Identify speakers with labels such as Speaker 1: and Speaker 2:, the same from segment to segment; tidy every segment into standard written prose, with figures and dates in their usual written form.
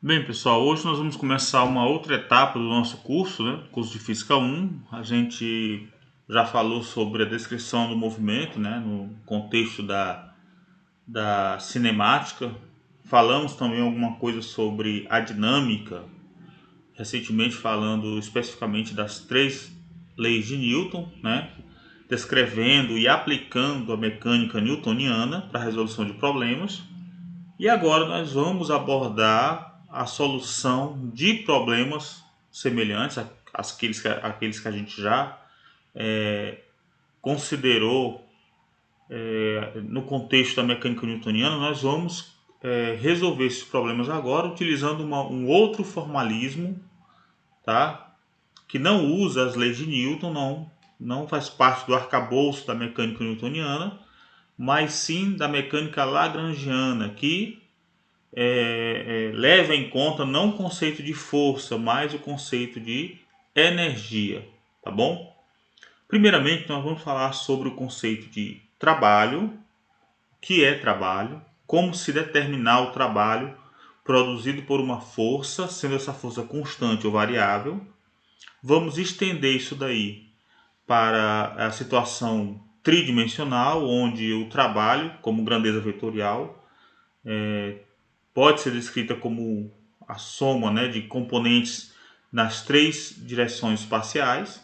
Speaker 1: Bem, pessoal, hoje nós vamos começar uma outra etapa do nosso curso, né? Curso de Física 1. A gente já falou sobre a descrição do movimento, né? No contexto da cinemática. Falamos também alguma coisa sobre a dinâmica, recentemente falando especificamente das três leis de Newton, né? Descrevendo e aplicando a mecânica newtoniana para a resolução de problemas. E agora nós vamos abordar a solução de problemas semelhantes àqueles que a gente já considerou no contexto da mecânica newtoniana. Nós vamos resolver esses problemas agora utilizando um outro formalismo, tá? Que não usa as leis de Newton, não faz parte do arcabouço da mecânica newtoniana, mas sim da mecânica lagrangiana, que leva em conta não o conceito de força, mas o conceito de energia, tá bom? Primeiramente, nós vamos falar sobre o conceito de trabalho, o que é trabalho, como se determinar o trabalho produzido por uma força, sendo essa força constante ou variável. Vamos estender isso daí para a situação tridimensional, onde o trabalho, como grandeza vetorial, pode ser descrita como a soma, né, de componentes nas três direções espaciais.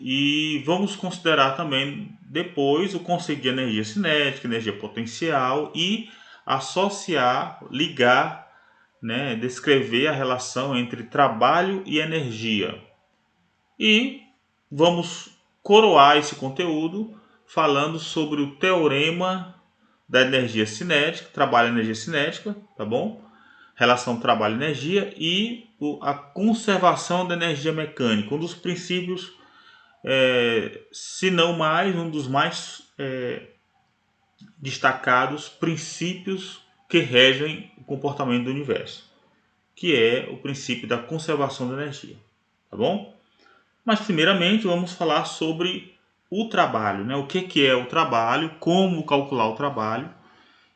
Speaker 1: E vamos considerar também depois o conceito de energia cinética, energia potencial e associar, ligar, né, descrever a relação entre trabalho e energia. E vamos coroar esse conteúdo falando sobre o teorema da energia cinética, trabalho e energia cinética, tá bom? Relação trabalho-energia e a conservação da energia mecânica, um dos princípios, se não mais, um dos mais destacados princípios que regem o comportamento do universo, que é o princípio da conservação da energia, tá bom? Mas primeiramente vamos falar sobre o trabalho, né? O que é o trabalho, como calcular o trabalho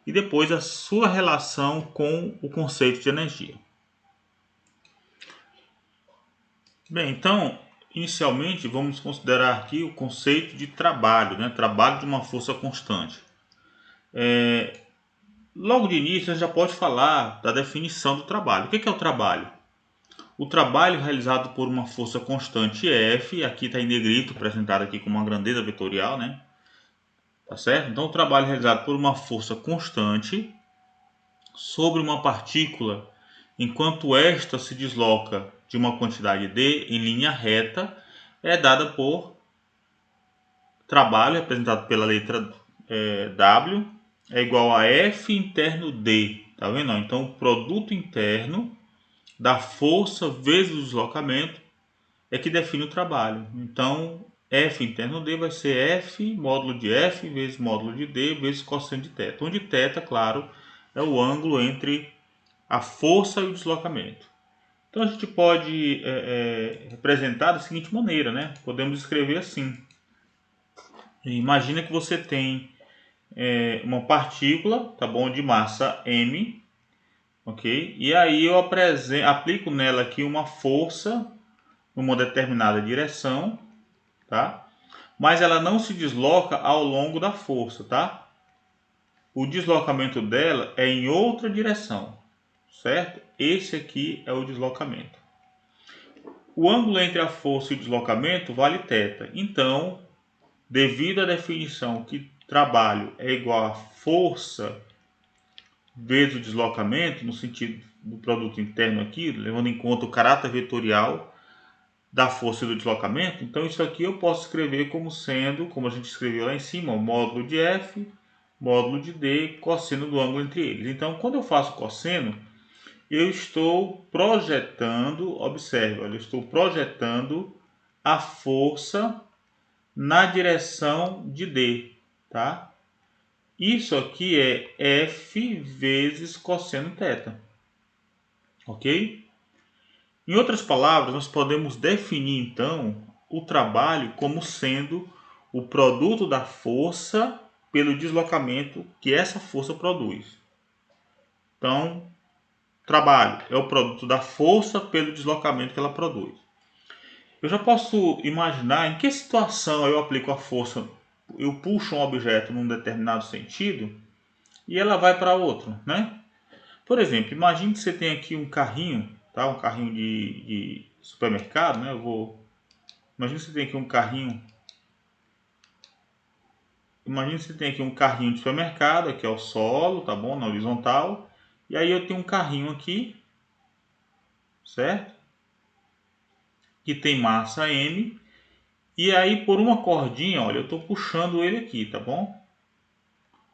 Speaker 1: e depois a sua relação com o conceito de energia. Bem, então, inicialmente vamos considerar aqui o conceito de trabalho, né? Trabalho de uma força constante. Logo de início, a gente já pode falar da definição do trabalho. O que é o trabalho? O trabalho realizado por uma força constante F, aqui está em negrito, apresentado aqui como uma grandeza vetorial, né? Tá certo? Então, o trabalho realizado por uma força constante sobre uma partícula, enquanto esta se desloca de uma quantidade d em linha reta, é dada por trabalho, representado pela letra W, é igual a F interno D. Tá vendo? Então, o produto interno da força vezes o deslocamento é que define o trabalho. Então, F interno D vai ser F módulo de F vezes módulo de D vezes cosseno de θ. Onde θ, claro, é o ângulo entre a força e o deslocamento. Então a gente pode representar da seguinte maneira, né? Podemos escrever assim. Imagina que você tem uma partícula, tá bom, de massa m, ok? E aí eu aplico nela aqui uma força numa determinada direção, tá? Mas ela não se desloca ao longo da força, tá? O deslocamento dela é em outra direção, certo? Esse aqui é o deslocamento. O ângulo entre a força e o deslocamento vale θ. Então, devido à definição que trabalho é igual a força vezes o deslocamento, no sentido do produto interno aqui, levando em conta o caráter vetorial da força e do deslocamento, então isso aqui eu posso escrever como sendo, como a gente escreveu lá em cima, o módulo de F, módulo de D, cosseno do ângulo entre eles. Então, quando eu faço cosseno, eu estou projetando, observe, olha, eu estou projetando a força na direção de D, tá? Isso aqui é F vezes cosseno θ, ok? Em outras palavras, nós podemos definir então o trabalho como sendo o produto da força pelo deslocamento que essa força produz. Então, trabalho é o produto da força pelo deslocamento que ela produz. Eu já posso imaginar em que situação eu aplico a força. Eu puxo um objeto num determinado sentido e ela vai para outro, né? Por exemplo, imagine que você tem aqui um carrinho, tá? Um carrinho de supermercado, né? Imagine que você tem aqui um carrinho. Imagine que você tem aqui um carrinho de supermercado, aqui é o solo, tá bom? Na horizontal. E aí eu tenho um carrinho aqui, certo? Que tem massa M. E aí por uma cordinha, olha, eu estou puxando ele aqui, tá bom?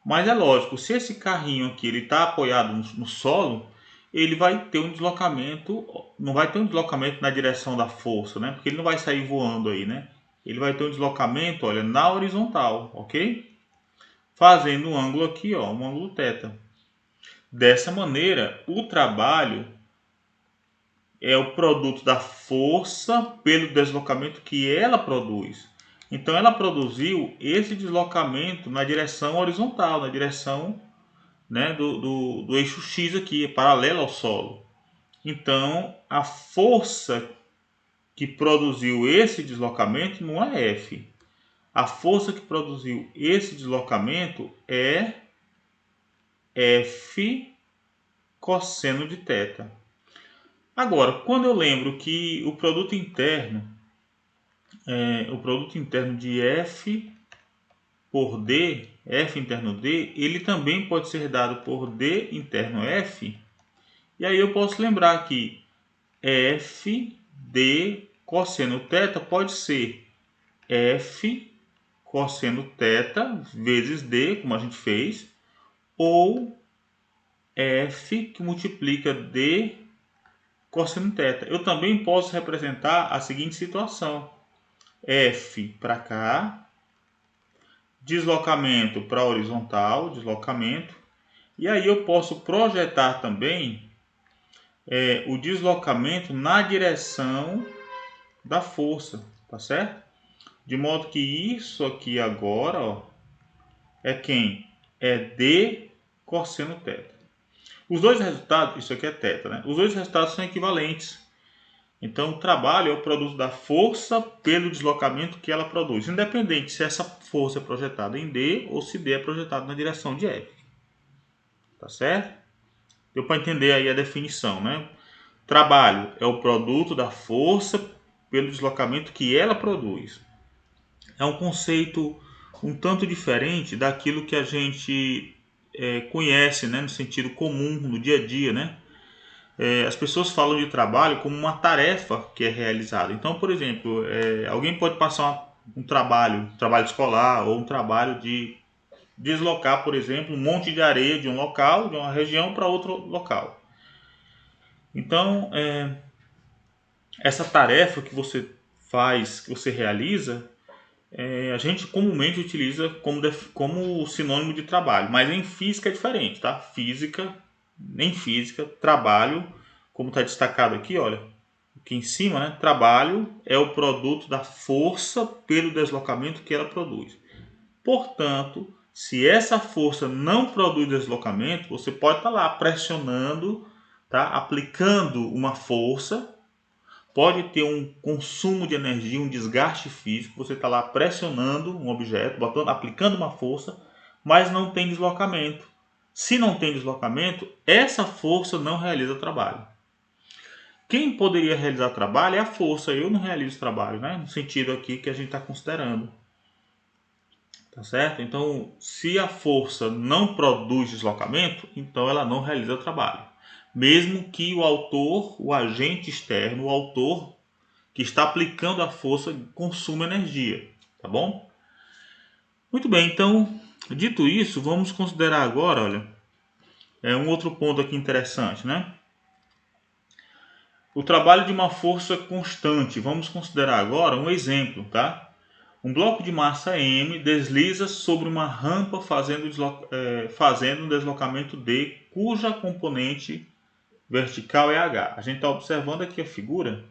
Speaker 1: Mas é lógico, se esse carrinho aqui ele está apoiado no solo, ele vai ter um deslocamento, não vai ter um deslocamento na direção da força, né? Porque ele não vai sair voando aí, né? Ele vai ter um deslocamento, olha, na horizontal, ok? Fazendo um ângulo aqui, ó, um ângulo θ. Dessa maneira, o trabalho é o produto da força pelo deslocamento que ela produz. Então ela produziu esse deslocamento na direção horizontal, na direção, né, do eixo X aqui, paralelo ao solo. Então a força que produziu esse deslocamento não é F. A força que produziu esse deslocamento é F cosseno de θ. Agora, quando eu lembro que o produto interno de F por D, F interno D, ele também pode ser dado por D interno F. E aí eu posso lembrar que F D cosseno θ pode ser F cosseno θ vezes D, como a gente fez, ou F que multiplica D cosseno θ. Eu também posso representar a seguinte situação. F para cá, deslocamento para horizontal, deslocamento. E aí eu posso projetar também o deslocamento na direção da força, tá certo? De modo que isso aqui agora, ó, é quem? É D cosseno θ. Os dois resultados, isso aqui é θ, né? Os dois resultados são equivalentes. Então, o trabalho é o produto da força pelo deslocamento que ela produz, independente se essa força é projetada em D ou se D é projetado na direção de F. Tá certo? Deu para entender aí a definição, né? Trabalho é o produto da força pelo deslocamento que ela produz. É um conceito um tanto diferente daquilo que a gente conhece, né, no sentido comum, no dia a dia, né? As pessoas falam de trabalho como uma tarefa que é realizada. Então, por exemplo, alguém pode passar um trabalho escolar ou um trabalho de deslocar, por exemplo, um monte de areia de um local, de uma região para outro local. Então, essa tarefa que você faz, que você realiza, a gente comumente utiliza como sinônimo de trabalho, mas em física é diferente, tá? Em física, trabalho, como está destacado aqui, olha, aqui em cima, né? Trabalho é o produto da força pelo deslocamento que ela produz. Portanto, se essa força não produz deslocamento, você pode estar lá pressionando, tá? Aplicando uma força. Pode ter um consumo de energia, um desgaste físico. Você está lá pressionando um objeto, aplicando uma força, mas não tem deslocamento. Se não tem deslocamento, essa força não realiza trabalho. Quem poderia realizar trabalho é a força. Eu não realizo trabalho, né? No sentido aqui que a gente está considerando. Tá certo? Então, se a força não produz deslocamento, então ela não realiza trabalho. Mesmo que o autor, o agente externo, o autor que está aplicando a força consuma energia, tá bom? Muito bem, então, dito isso, vamos considerar agora, olha, um outro ponto aqui interessante, né? O trabalho de uma força constante. Vamos considerar agora um exemplo, tá? Um bloco de massa M desliza sobre uma rampa fazendo um deslocamento D, cuja componente vertical é H. A gente está observando aqui a figura,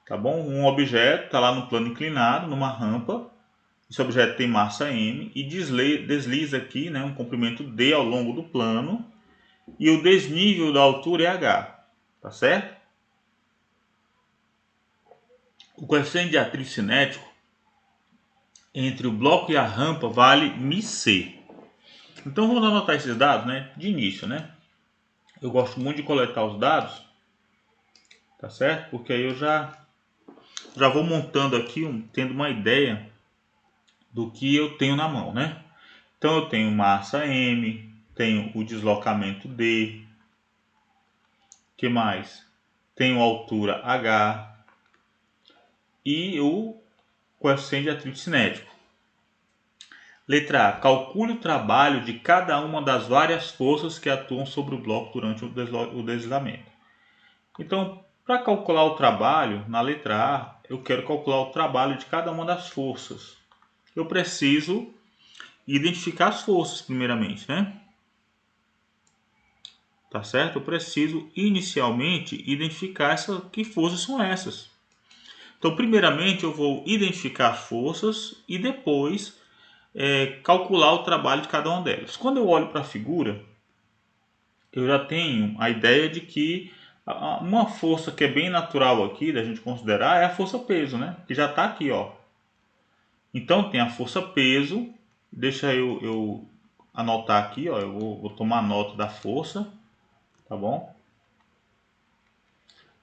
Speaker 1: tá bom? Um objeto está lá no plano inclinado, numa rampa. Esse objeto tem massa M e desliza aqui, né, um comprimento D ao longo do plano. e o desnível da altura é h, tá certo? O coeficiente de atrito cinético entre o bloco e a rampa vale μc. Então vamos anotar esses dados, né? De início, né? Eu gosto muito de coletar os dados, tá certo? Porque aí eu já vou montando aqui, tendo uma ideia do que eu tenho na mão, né? Então eu tenho massa M, tenho o deslocamento D, que mais? Tenho altura H e o coeficiente de atrito cinético. Letra A. Calcule o trabalho de cada uma das várias forças que atuam sobre o bloco durante o deslizamento. Então, para calcular o trabalho, na letra A, eu quero calcular o trabalho de cada uma das forças. Eu preciso identificar as forças primeiramente, né? Tá certo? Eu preciso inicialmente identificar que forças são essas. Então, primeiramente eu vou identificar as forças e depois calcular o trabalho de cada uma delas. Quando eu olho para a figura, eu já tenho a ideia de que uma força que é bem natural aqui da gente considerar é a força peso, né? Que já está aqui, ó. Então tem a força peso. Deixa eu anotar aqui, ó. Eu vou tomar nota da força, tá bom?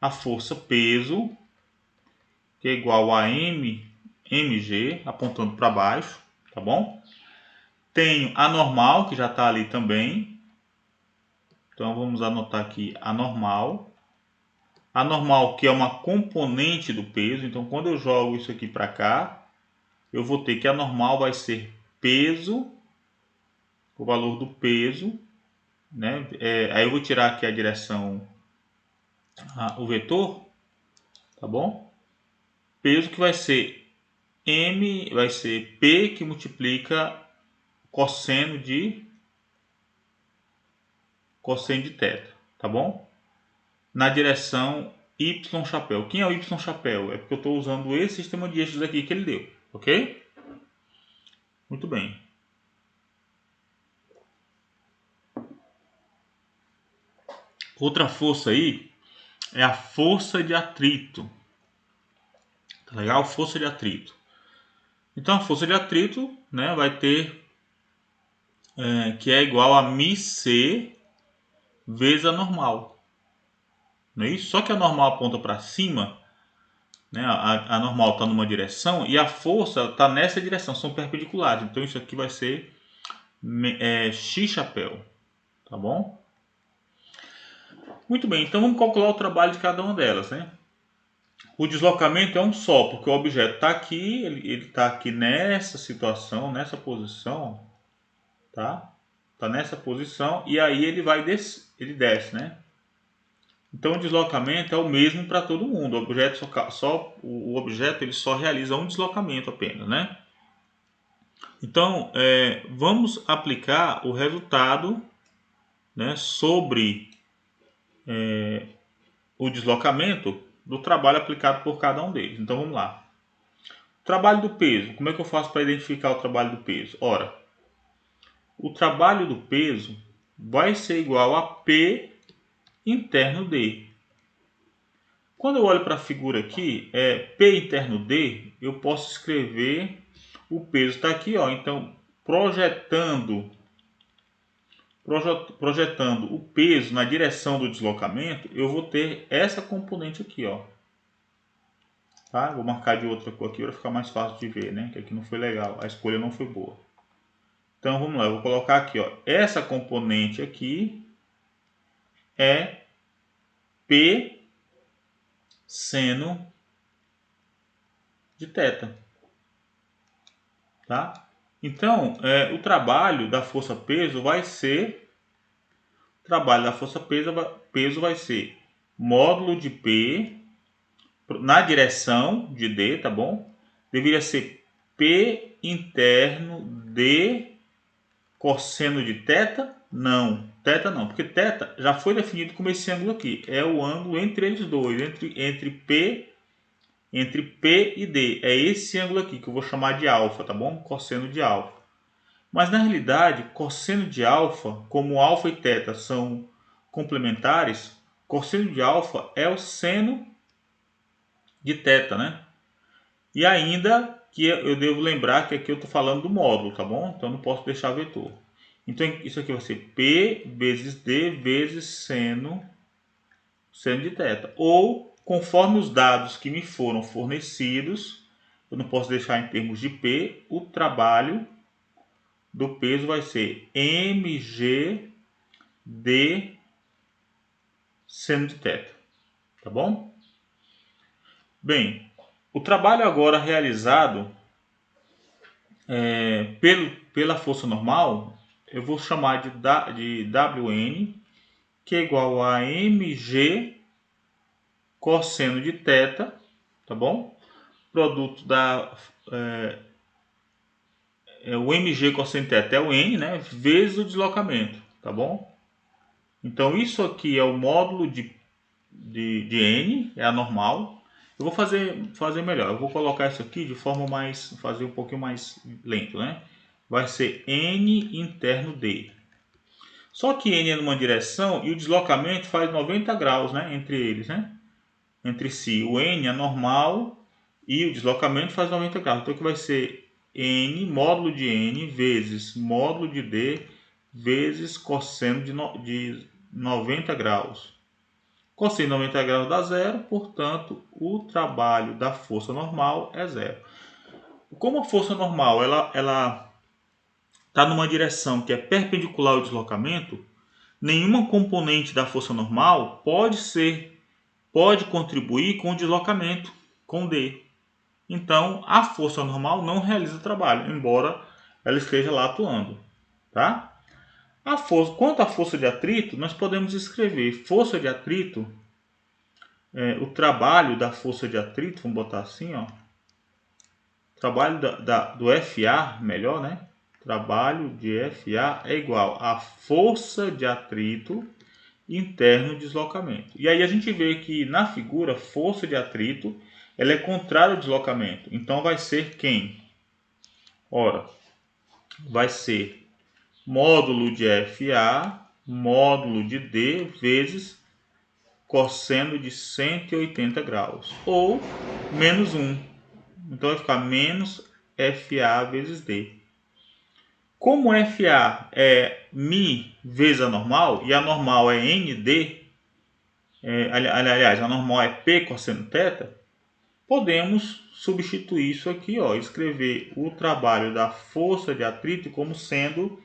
Speaker 1: A força peso, que é igual a mg, apontando para baixo, tá bom? Tenho a normal, que já está ali também. Então vamos anotar aqui a normal. A normal, que é uma componente do peso. Então quando eu jogo isso aqui para cá, eu vou ter que a normal vai ser peso, o valor do peso, né? Aí eu vou tirar aqui a direção, o vetor, tá bom? Peso que vai ser M, vai ser P que multiplica cosseno de θ, tá bom? Na direção Y chapéu. Quem é o Y chapéu? É porque eu estou usando esse sistema de eixos aqui que ele deu, ok? Muito bem. Outra força aí é a força de atrito. Tá legal? Força de atrito. Então a força de atrito, né, vai ter que é igual a μc vezes a normal. Não é isso? Só que a normal aponta para cima, né? A normal está numa direção e a força está nessa direção, são perpendiculares. Então isso aqui vai ser x chapéu, tá bom? Muito bem, então vamos calcular o trabalho de cada uma delas, né? O deslocamento é um só, porque o objeto está aqui, ele está aqui nessa situação, nessa posição, tá? Está nessa posição e aí ele desce, né? Então o deslocamento é o mesmo para todo mundo. O objeto ele só realiza um deslocamento apenas, né? Então vamos aplicar o resultado, né, sobre o deslocamento do trabalho aplicado por cada um deles. Então vamos lá. Trabalho do peso. Como é que eu faço para identificar o trabalho do peso? Ora, o trabalho do peso vai ser igual a P interno D. Quando eu olho para a figura aqui, P interno D, eu posso escrever o peso está aqui, ó. Então, projetando o peso na direção do deslocamento, eu vou ter essa componente aqui, ó. Tá? Vou marcar de outra cor aqui para ficar mais fácil de ver, né? Que aqui não foi legal, a escolha não foi boa. Então vamos lá, eu vou colocar aqui, ó. Essa componente aqui é P seno de θ, tá? Então, o trabalho da força peso vai ser vai ser módulo de P na direção de D, tá bom? Deveria ser P interno D cosseno de θ? Não, θ não, porque θ já foi definido como esse ângulo aqui. É o ângulo entre eles dois, entre P e D. É esse ângulo aqui que eu vou chamar de alfa, tá bom? Cosseno de alfa. Mas na realidade, cosseno de alfa, como alfa e θ são complementares, cosseno de alfa é o seno de θ, né? E ainda que eu devo lembrar que aqui eu estou falando do módulo, tá bom? Então não posso deixar vetor. Então isso aqui vai ser P vezes D vezes seno de θ. Ou, conforme os dados que me foram fornecidos, eu não posso deixar em termos de P, o trabalho do peso vai ser mg d seno de θ. Tá bom? Bem, o trabalho agora realizado pela força normal, eu vou chamar de Wn, que é igual a mg cosseno de θ, tá bom? Produto o mg cosseno de θ é o n, né? Vezes o deslocamento, tá bom? Então isso aqui é o módulo de n, é a normal. Eu vou fazer melhor. Eu vou colocar isso aqui de forma fazer um pouquinho mais lento, né? Vai ser n interno d. Só que n é numa direção e o deslocamento faz 90 graus, né? Entre eles, né? Entre si. O n é normal e o deslocamento faz 90 graus. Então aqui vai ser n, módulo de n, vezes módulo de d, vezes cosseno de 90 graus. Cosseno de 90 graus dá zero, portanto, o trabalho da força normal é zero. Como a força normal ela está numa direção que é perpendicular ao deslocamento, nenhuma componente da força normal pode contribuir com o deslocamento, com D. Então, a força normal não realiza trabalho, embora ela esteja lá atuando. Tá? Quanto à força de atrito, nós podemos escrever força de atrito, o trabalho da força de atrito, vamos botar assim, ó, trabalho do FA, melhor, né? Trabalho de FA é igual a força de atrito interno deslocamento. E aí a gente vê que na figura, força de atrito, ela é contrária ao deslocamento. Então vai ser quem? Ora, vai ser módulo de FA, módulo de D, vezes cosseno de 180 graus. Ou menos 1. Então vai ficar menos FA vezes D. Como FA é μ vezes a normal, e a normal é ND, aliás, a normal é P cosseno θ, podemos substituir isso aqui, ó, escrever o trabalho da força de atrito como sendo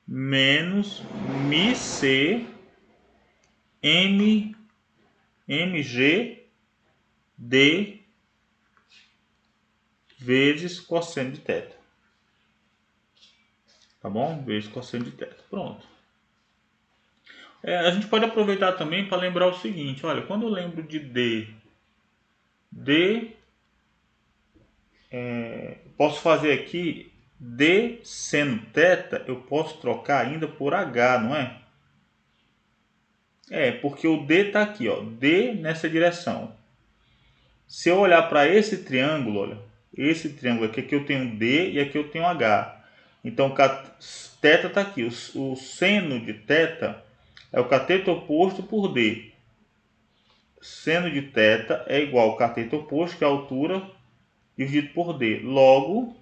Speaker 1: menos μc mg d vezes cosseno de θ. Tá bom? Vezes cosseno de θ. Pronto. A gente pode aproveitar também para lembrar o seguinte, olha, quando eu lembro de posso fazer aqui D seno θ, eu posso trocar ainda por H, não é? Porque o D está aqui, ó, D nessa direção. Se eu olhar para esse triângulo, olha, esse triângulo aqui eu tenho D e aqui eu tenho H. Então, θ está aqui. O seno de θ é o cateto oposto por D. Seno de θ é igual ao cateto oposto, que é a altura, dividido por D. Logo,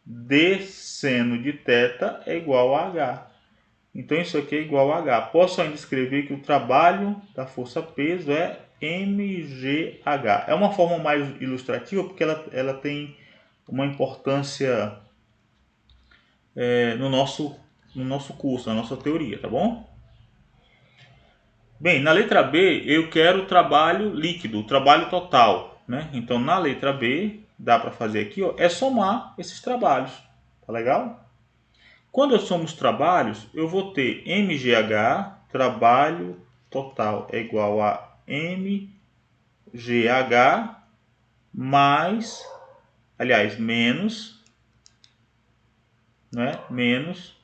Speaker 1: D seno de θ é igual a H. Então, isso aqui é igual a H. Posso ainda escrever que o trabalho da força-peso é mgh. É uma forma mais ilustrativa porque ela tem uma importância no nosso curso, na nossa teoria, tá bom? Bem, na letra B eu quero o trabalho líquido, o trabalho total, né? Então na letra B dá para fazer aqui, ó, é somar esses trabalhos, tá legal? Quando eu somo os trabalhos, eu vou ter mgh, trabalho total é igual a mgh mais, aliás, menos, né? Menos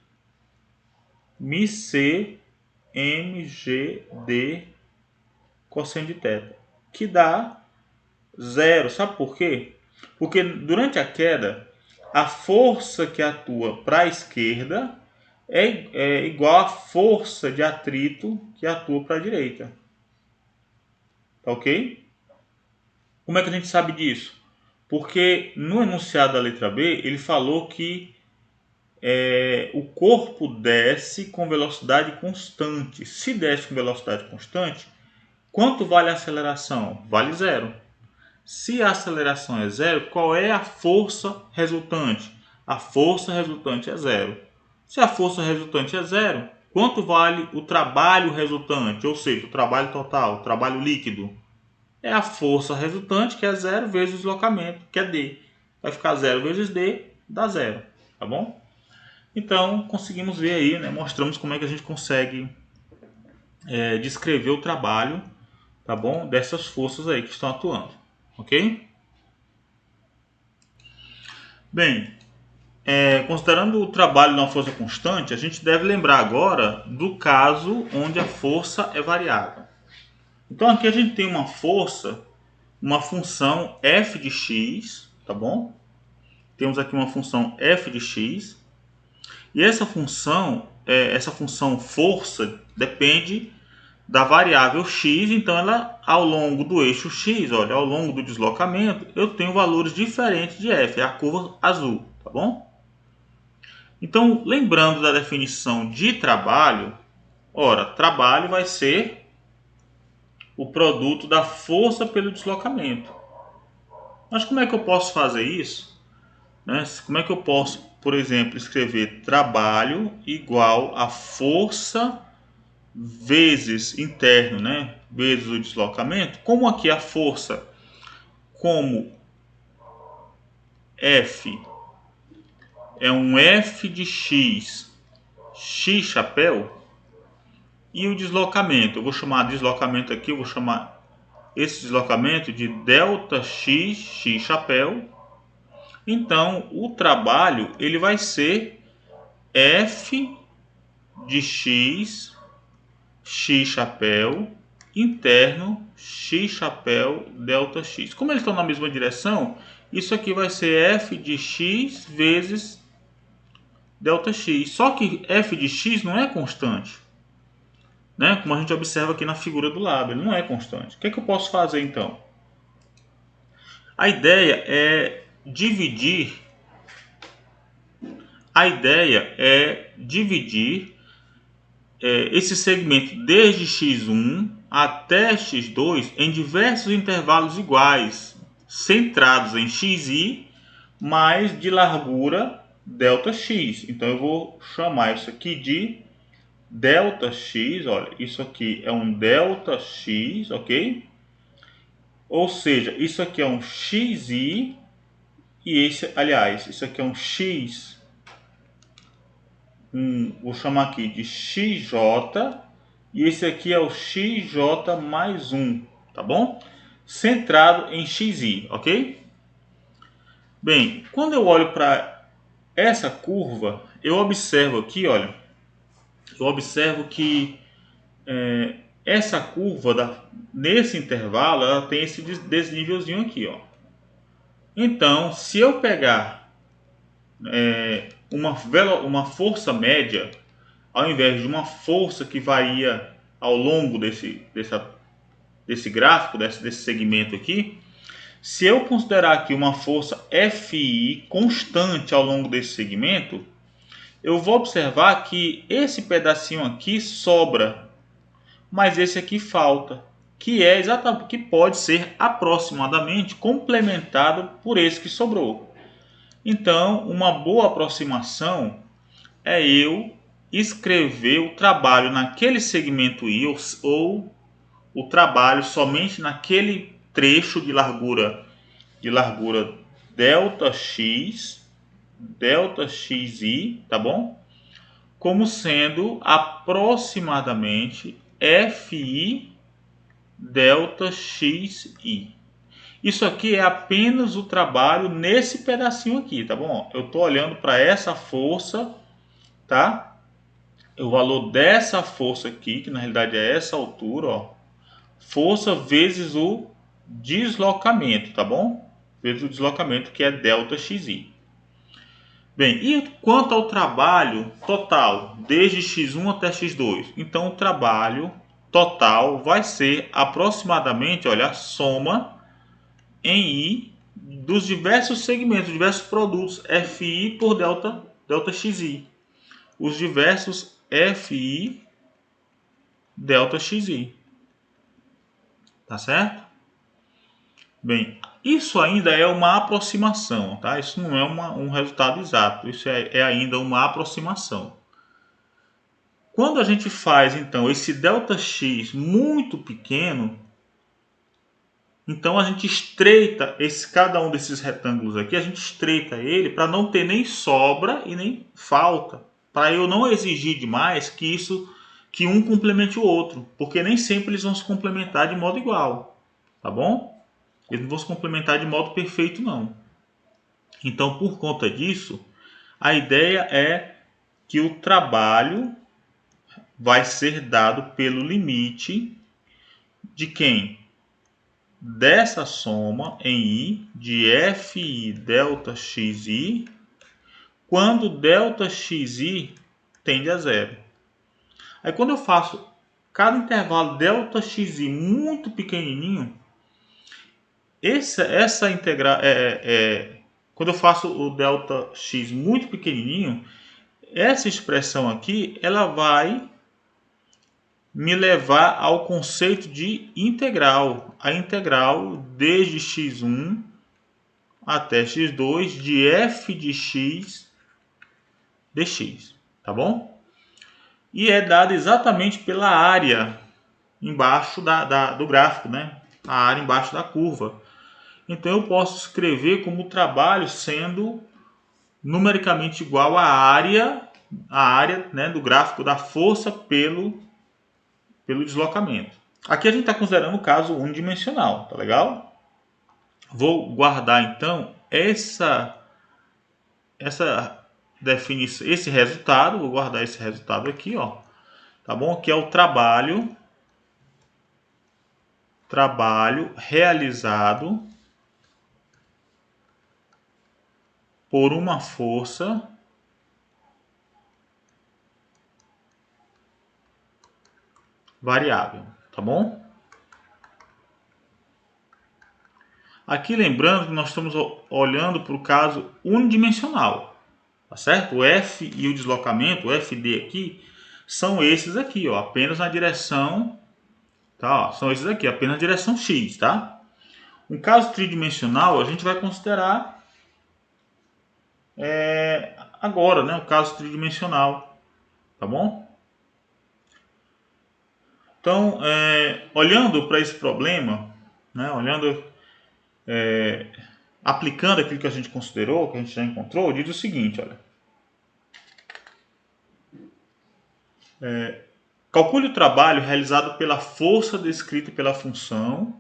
Speaker 1: μc mgd cosseno de θ, que dá zero. Sabe por quê? Porque durante a queda, a força que atua para a esquerda é igual à força de atrito que atua para a direita. Tá ok? Como é que a gente sabe disso? Porque no enunciado da letra B, ele falou que o corpo desce com velocidade constante. Se desce com velocidade constante, quanto vale a aceleração? Vale zero. Se a aceleração é zero, qual é a força resultante? A força resultante é zero. Se a força resultante é zero, quanto vale o trabalho resultante? Ou seja, o trabalho total, o trabalho líquido. É a força resultante, que é zero, vezes o deslocamento, que é D. Vai ficar zero vezes D, dá zero. Tá bom? Então, conseguimos ver aí, né? Mostramos como é que a gente consegue descrever o trabalho, tá bom? Dessas forças aí que estão atuando. Ok? Bem, considerando o trabalho de uma força constante, a gente deve lembrar agora do caso onde a força é variável. Então aqui a gente tem uma força, uma função f de x, tá bom? Temos aqui uma função f de x. E essa função força, depende da variável x, então ela ao longo do eixo x, olha, ao longo do deslocamento, eu tenho valores diferentes de f, é a curva azul, tá bom? Então, lembrando da definição de trabalho, ora, trabalho vai ser o produto da força pelo deslocamento. Mas como é que eu posso fazer isso? Né? Como é que eu posso, por exemplo, escrever trabalho igual a força vezes interno, né? Vezes o deslocamento? Como aqui a força, como F é um F de x, x chapéu, e o deslocamento, eu vou chamar deslocamento aqui, eu vou chamar esse deslocamento de delta x, x chapéu. Então, o trabalho ele vai ser F de x, x chapéu, interno, x chapéu, delta x. Como eles estão na mesma direção, isso aqui vai ser F de x vezes delta x. Só que F de x não é constante, né? Como a gente observa aqui na figura do lado, ele não é constante. O que é que eu posso fazer então? A ideia é dividir esse segmento desde x1 até x2 em diversos intervalos iguais, centrados em xi, mais de largura ΔX. Então eu vou chamar isso aqui de ΔX, olha, isso aqui é um ΔX, ok? Ou seja, isso aqui é um xi e esse, aliás, isso aqui é um x, vou chamar aqui de xj, e esse aqui é o xj mais 1, tá bom? Centrado em xi, ok? Bem, quando eu olho para essa curva, eu observo aqui, olha, eu observo que essa curva, nesse intervalo, ela tem esse desnívelzinho aqui, ó. Então, se eu pegar uma força média, ao invés de uma força que varia ao longo desse gráfico, desse segmento aqui, se eu considerar aqui uma força Fi constante ao longo desse segmento, eu vou observar que esse pedacinho aqui sobra, mas esse aqui falta, que é exatamente, que pode ser aproximadamente complementado por esse que sobrou. Então, uma boa aproximação é eu escrever o trabalho naquele segmento I ou o trabalho somente naquele trecho de largura delta xi, tá bom? Como sendo aproximadamente Fi delta xi. Isso aqui é apenas o trabalho nesse pedacinho aqui, tá bom? Eu estou olhando para essa força, tá? O valor dessa força aqui, que na realidade é essa altura, ó, força vezes o deslocamento, tá bom? Vezes o deslocamento, que é delta xi. Bem, e quanto ao trabalho total, desde x1 até x2? Então, o trabalho total vai ser aproximadamente, olha, a soma em I dos diversos segmentos, diversos produtos FI por delta XI. Os diversos FI delta XI. Tá certo? Bem, isso ainda é uma aproximação, tá? Isso não é um resultado exato, isso é ainda uma aproximação. Quando a gente faz, então, esse ΔX muito pequeno, então a gente estreita cada um desses retângulos aqui, a gente estreita ele para não ter nem sobra e nem falta. Para eu não exigir demais que um complemente o outro, porque nem sempre eles vão se complementar de modo igual, tá bom? Eles não vão se complementar de modo perfeito, não. Então, por conta disso, a ideia é que o trabalho vai ser dado pelo limite de quem? Dessa soma em I de FI delta XI, quando delta XI tende a zero. Aí quando eu faço cada intervalo delta XI muito pequenininho, essa integral quando eu faço o delta x muito pequenininho, essa expressão aqui ela vai me levar ao conceito de integral, a integral desde x1 até x2 de f de x dx, tá bom? E é dada exatamente pela área embaixo do gráfico, né? A área embaixo da curva. Então eu posso escrever como trabalho sendo numericamente igual à área, né, do gráfico da força pelo deslocamento. Aqui a gente está considerando o caso unidimensional, tá legal? Vou guardar então essa definição, esse resultado, vou guardar esse resultado aqui, ó, tá bom? Que é o trabalho realizado por uma força variável, tá bom? Aqui lembrando que nós estamos olhando para o caso unidimensional, tá certo? O F e o deslocamento, o FD aqui, são esses aqui, ó, apenas na direção, tá? Ó, são esses aqui, apenas na direção X, tá? Um caso tridimensional a gente vai considerar agora, né? O caso tridimensional, tá bom? Então, olhando para esse problema, né? Aplicando aquilo que a gente considerou, que a gente já encontrou, diz o seguinte, olha. Calcule o trabalho realizado pela força descrita pela função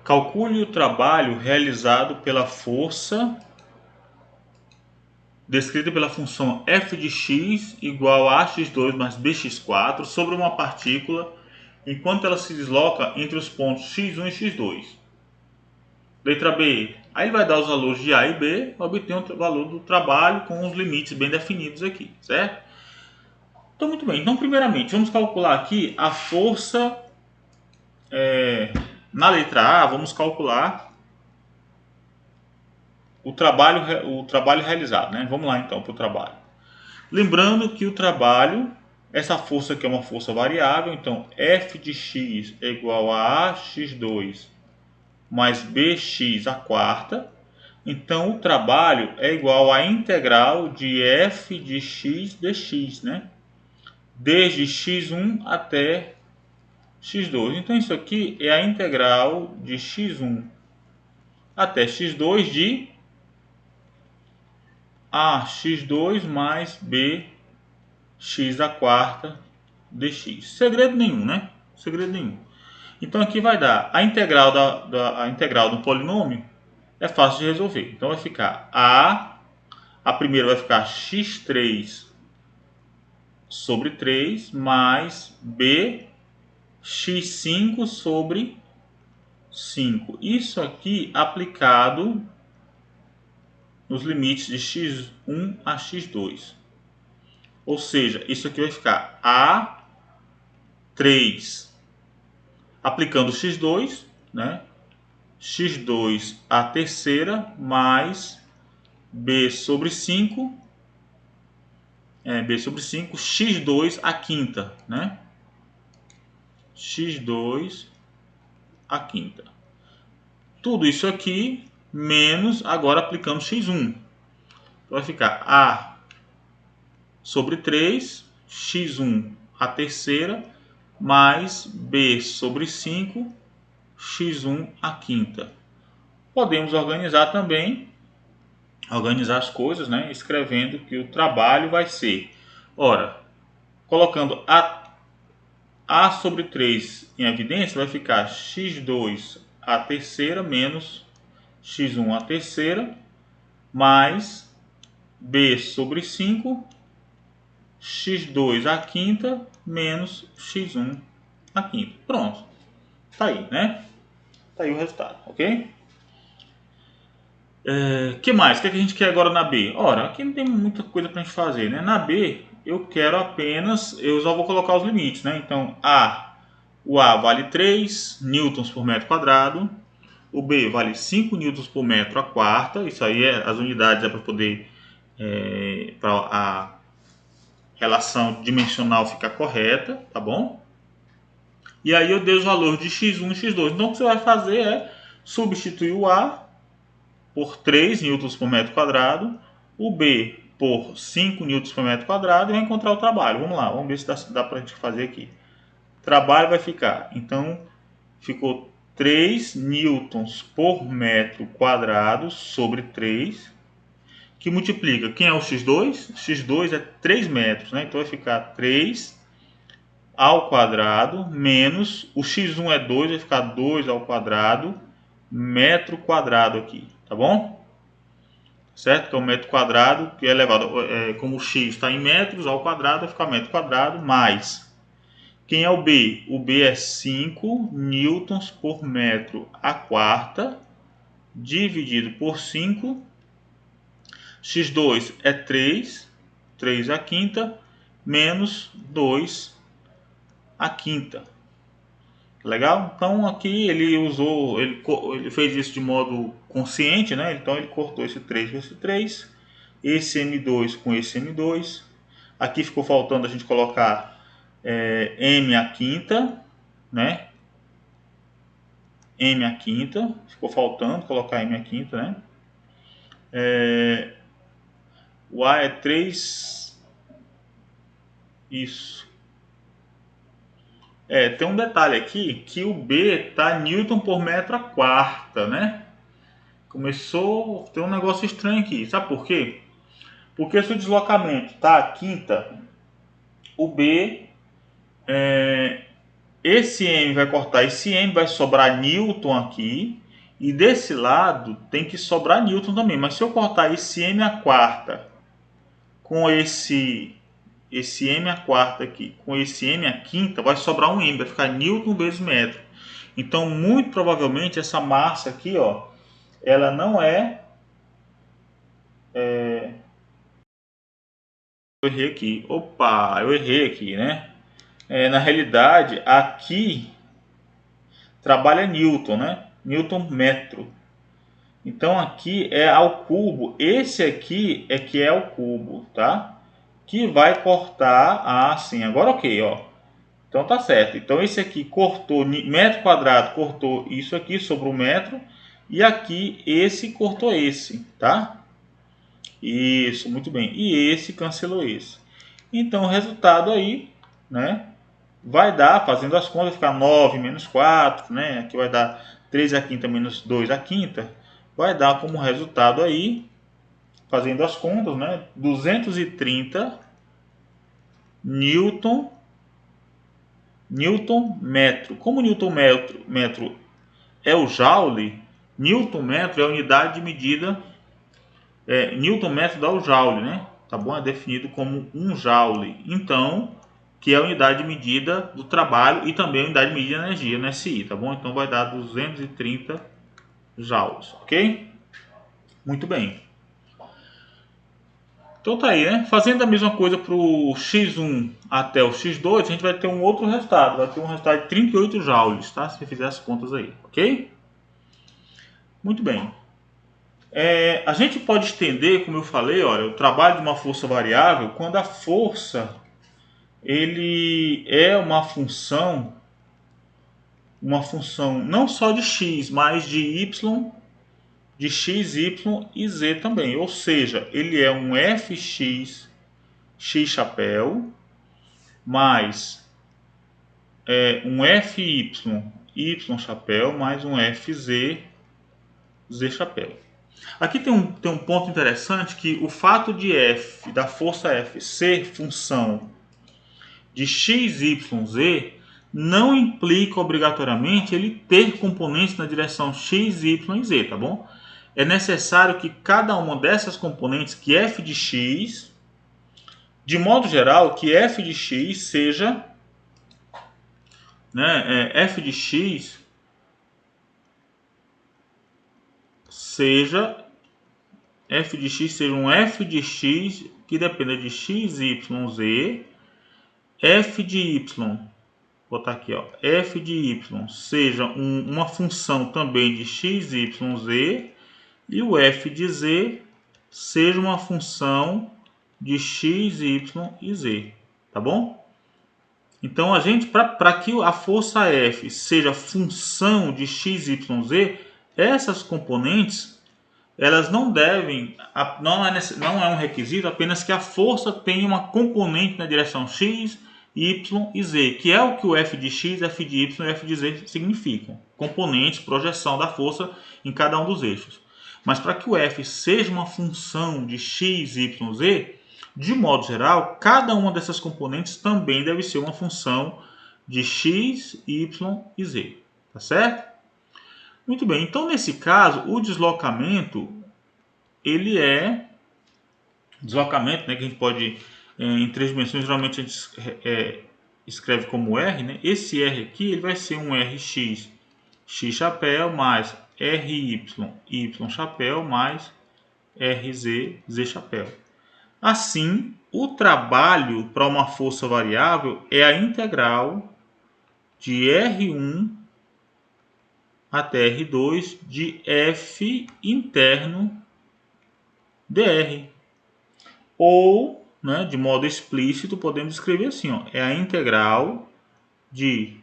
Speaker 1: Calcule o trabalho realizado pela força descrita pela função f de x igual a ax2 mais bx4 sobre uma partícula enquanto ela se desloca entre os pontos x1 e x2. Letra B. Aí ele vai dar os valores de A e B, obter o valor do trabalho com os limites bem definidos aqui, certo? Então, muito bem. Então, primeiramente, vamos calcular aqui a força. Na letra A, vamos calcular o trabalho realizado, né? Vamos lá então para o trabalho. Lembrando que o trabalho, essa força aqui é uma força variável, então f de x é igual a ax2 mais bx a quarta. Então o trabalho é igual à integral de f de x dx, né? Desde x1 até x2. Então isso aqui é a integral de x1 até x2 de ax2 mais bx a quarta dx. Segredo nenhum, né? Segredo nenhum. Então aqui vai dar a integral a integral do polinômio é fácil de resolver. Então vai ficar a primeira vai ficar x3 sobre 3 mais b x5 sobre 5. Isso aqui aplicado nos limites de x1 a x2. Ou seja, isso aqui vai ficar A3 aplicando x2, né? x2 a terceira mais b sobre 5, b sobre 5, x2 a quinta, né? x2 a quinta. Tudo isso aqui menos agora aplicando x1. Então vai ficar a sobre 3, x1 a terceira, mais b sobre 5, x1 a quinta. Podemos organizar também, organizar as coisas, né? Escrevendo que o trabalho vai ser, ora, colocando a sobre 3 em evidência, vai ficar x2 a terceira menos x1 a terceira, mais b sobre 5, x2 a quinta menos x1 a quinta. Pronto. Tá aí, né? Tá aí o resultado, ok? Que mais? O que a gente quer agora na B? Ora, aqui não tem muita coisa pra gente fazer, né? Na B, eu quero apenas... Eu só vou colocar os limites, né? Então, o A vale 3 newtons por metro quadrado. O B vale 5 newtons por metro a quarta. Isso aí, as unidades é para poder... para a relação dimensional ficar correta, tá bom? E aí eu dei os valores de x1 e x2. Então o que você vai fazer é substituir o A por 3 newtons por metro quadrado, o B por 5 newtons por metro quadrado e vai encontrar o trabalho. Vamos lá, vamos ver se dá para a gente fazer aqui. O trabalho vai ficar, então, ficou 3 newtons por metro quadrado sobre 3, que multiplica, quem é o x2? x2 é 3 metros, né? Então vai ficar 3 ao quadrado menos o x1 é 2, vai ficar 2 ao quadrado metro quadrado aqui, tá bom? Certo? Então metro quadrado que é elevado, como o x está em metros, ao quadrado vai ficar metro quadrado mais. Quem é o B? O B é 5 newtons por metro a quarta dividido por 5. x2 é 3 a quinta menos 2 a quinta. Legal? Então aqui ele fez isso de modo consciente, né? Então ele cortou esse 3 com esse 3, esse M2 com esse M2. Aqui ficou faltando a gente colocar M a quinta, né? M a quinta, ficou faltando colocar M a quinta, né? O A é 3, isso. Tem um detalhe aqui, que o B tá Newton por metro a quarta, né? Começou a ter um negócio estranho aqui. Sabe por quê? Porque se o deslocamento tá a quinta, o B, esse M vai cortar esse M, vai sobrar Newton aqui. E desse lado tem que sobrar Newton também. Mas se eu cortar esse M a quarta com esse M a quarta aqui, com esse M a quinta, vai sobrar um M, vai ficar Newton vezes metro. Então, muito provavelmente, essa massa aqui, ó, ela não eu errei aqui. Opa, eu errei aqui, né? Na realidade, aqui trabalha Newton, né? Newton metro. Então, aqui é ao cubo. Esse aqui é que é o cubo, tá? Que vai cortar assim. Agora, ok, ó. Então tá certo. Então esse aqui cortou metro quadrado, cortou isso aqui sobre o metro. E aqui esse cortou esse, tá? Isso, muito bem. E esse cancelou esse. Então o resultado aí, né? Vai dar, fazendo as contas, vai ficar 9 menos 4, né? Aqui vai dar 3 a quinta menos 2 a quinta. Vai dar como resultado aí, fazendo as contas, né? 230 Newton metro. Como Newton metro é o joule, Newton metro é a unidade de medida, Newton metro dá o joule, né? Tá bom? É definido como um joule. Então, que é a unidade de medida do trabalho e também a unidade de medida de energia no SI, tá bom? Então vai dar 230 joules, ok? Muito bem. Então tá aí, né? Fazendo a mesma coisa para o X1 até o X2, a gente vai ter um outro resultado. Vai ter um resultado de 38 joules, tá? Se você fizer as contas aí, ok? Muito bem. A gente pode estender, como eu falei, olha, o trabalho de uma força variável quando a força ele é uma função não só de x, mas de y, de x, y e z também. Ou seja, ele é um fx x chapéu mais um fy y chapéu mais um fz z chapéu. Aqui tem um ponto interessante que o fato de f, da força F, ser função de x, y, z, não implica obrigatoriamente ele ter componentes na direção x, y e z, tá bom? É necessário que cada uma dessas componentes, que f de x, de modo geral, que f de x seja, f de x seja um f de x que dependa de x, y, z, f de y, vou botar aqui, ó, f de y seja uma função também de x, y, z, e o f de z seja uma função de x, y e z, tá bom? Então, para que a força F seja função de x, y, z, essas componentes, elas não devem, não é um requisito apenas que a força tenha uma componente na direção x, y e z, que é o que o f de x, f de y e f de z significam. Componentes, projeção da força em cada um dos eixos. Mas para que o f seja uma função de x, y, z, de modo geral, cada uma dessas componentes também deve ser uma função de x, y e z. Tá certo? Muito bem. Então, nesse caso, o deslocamento, ele é deslocamento, né, que a gente pode, em 3 dimensões, geralmente a gente escreve como R, né? Esse R aqui ele vai ser um Rx, x chapéu, mais Ry, y chapéu, mais Rz, z chapéu. Assim, o trabalho para uma força variável é a integral de R1 até R2 de F interno dr. Ou, né, de modo explícito, podemos escrever assim, ó, é a integral de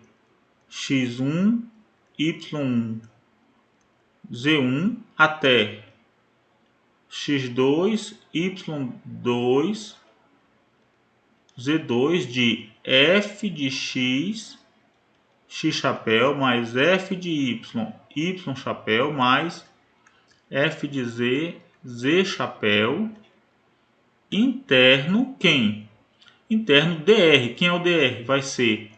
Speaker 1: x1, y1, z1 até x2, y2, z2 de f de x, x chapéu, mais f de y, y chapéu, mais f de z, z chapéu, interno quem? Interno dr. Quem é o dr? Vai ser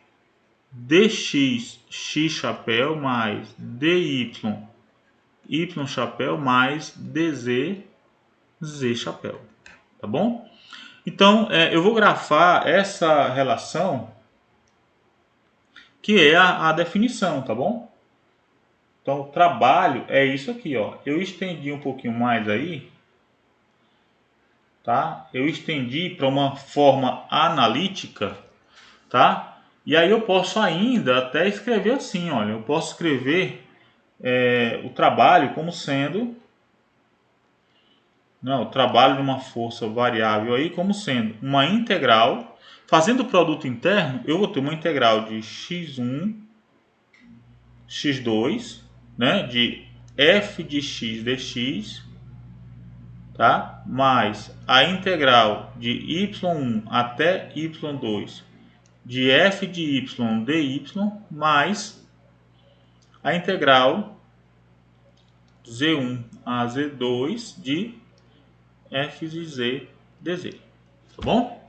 Speaker 1: dx, x chapéu, mais dy, y chapéu, mais dz, z chapéu. Tá bom? Então, eu vou grafar essa relação, que é a definição, tá bom? Então, o trabalho é isso aqui, ó. Eu estendi um pouquinho mais aí, tá? Eu estendi para uma forma analítica, tá? E aí eu posso ainda até escrever assim, olha, eu posso escrever o trabalho como sendo, o trabalho de uma força variável aí como sendo uma integral. Fazendo o produto interno, eu vou ter uma integral de x1, x2, né, de f de x dx, tá? Mais a integral de y1 até y2 de f de y dy, mais a integral z1 a z2 de f de z dz. Tá bom?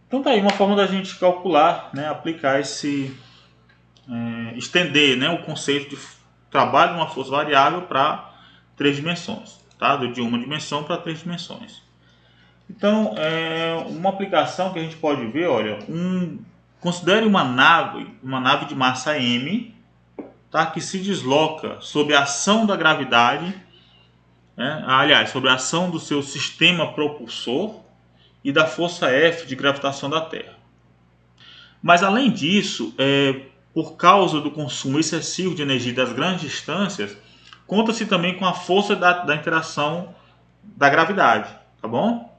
Speaker 1: Então tá aí uma forma da gente calcular, né, aplicar estender, né, o conceito de trabalho de uma força variável para 3 dimensões, tá? De uma dimensão para 3 dimensões. Então, uma aplicação que a gente pode ver, olha, considere uma nave de massa M, tá, que se desloca sob a ação da gravidade, né, aliás, sobre a ação do seu sistema propulsor e da força F de gravitação da Terra. Mas além disso, por causa do consumo excessivo de energia das grandes distâncias, conta-se também com a força da interação da gravidade, tá bom?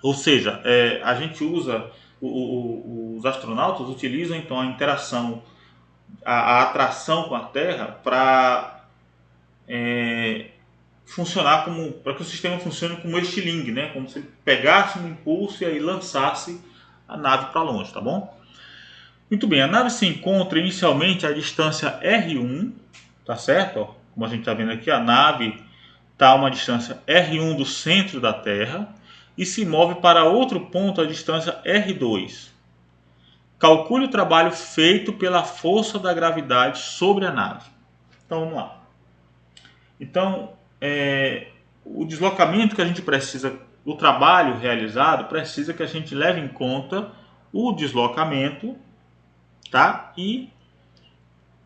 Speaker 1: Ou seja, a gente usa, os astronautas utilizam então a interação, a atração com a Terra para funcionar para que o sistema funcione como estilingue, né? Como se ele pegasse um impulso e aí lançasse a nave para longe, tá bom? Muito bem, a nave se encontra inicialmente à distância R1, tá certo? Ó, como a gente está vendo aqui, a nave está a uma distância R1 do centro da Terra e se move para outro ponto à distância R2. Calcule o trabalho feito pela força da gravidade sobre a nave. Então vamos lá. Então, o deslocamento que a gente precisa, o trabalho realizado, precisa que a gente leve em conta o deslocamento, tá? E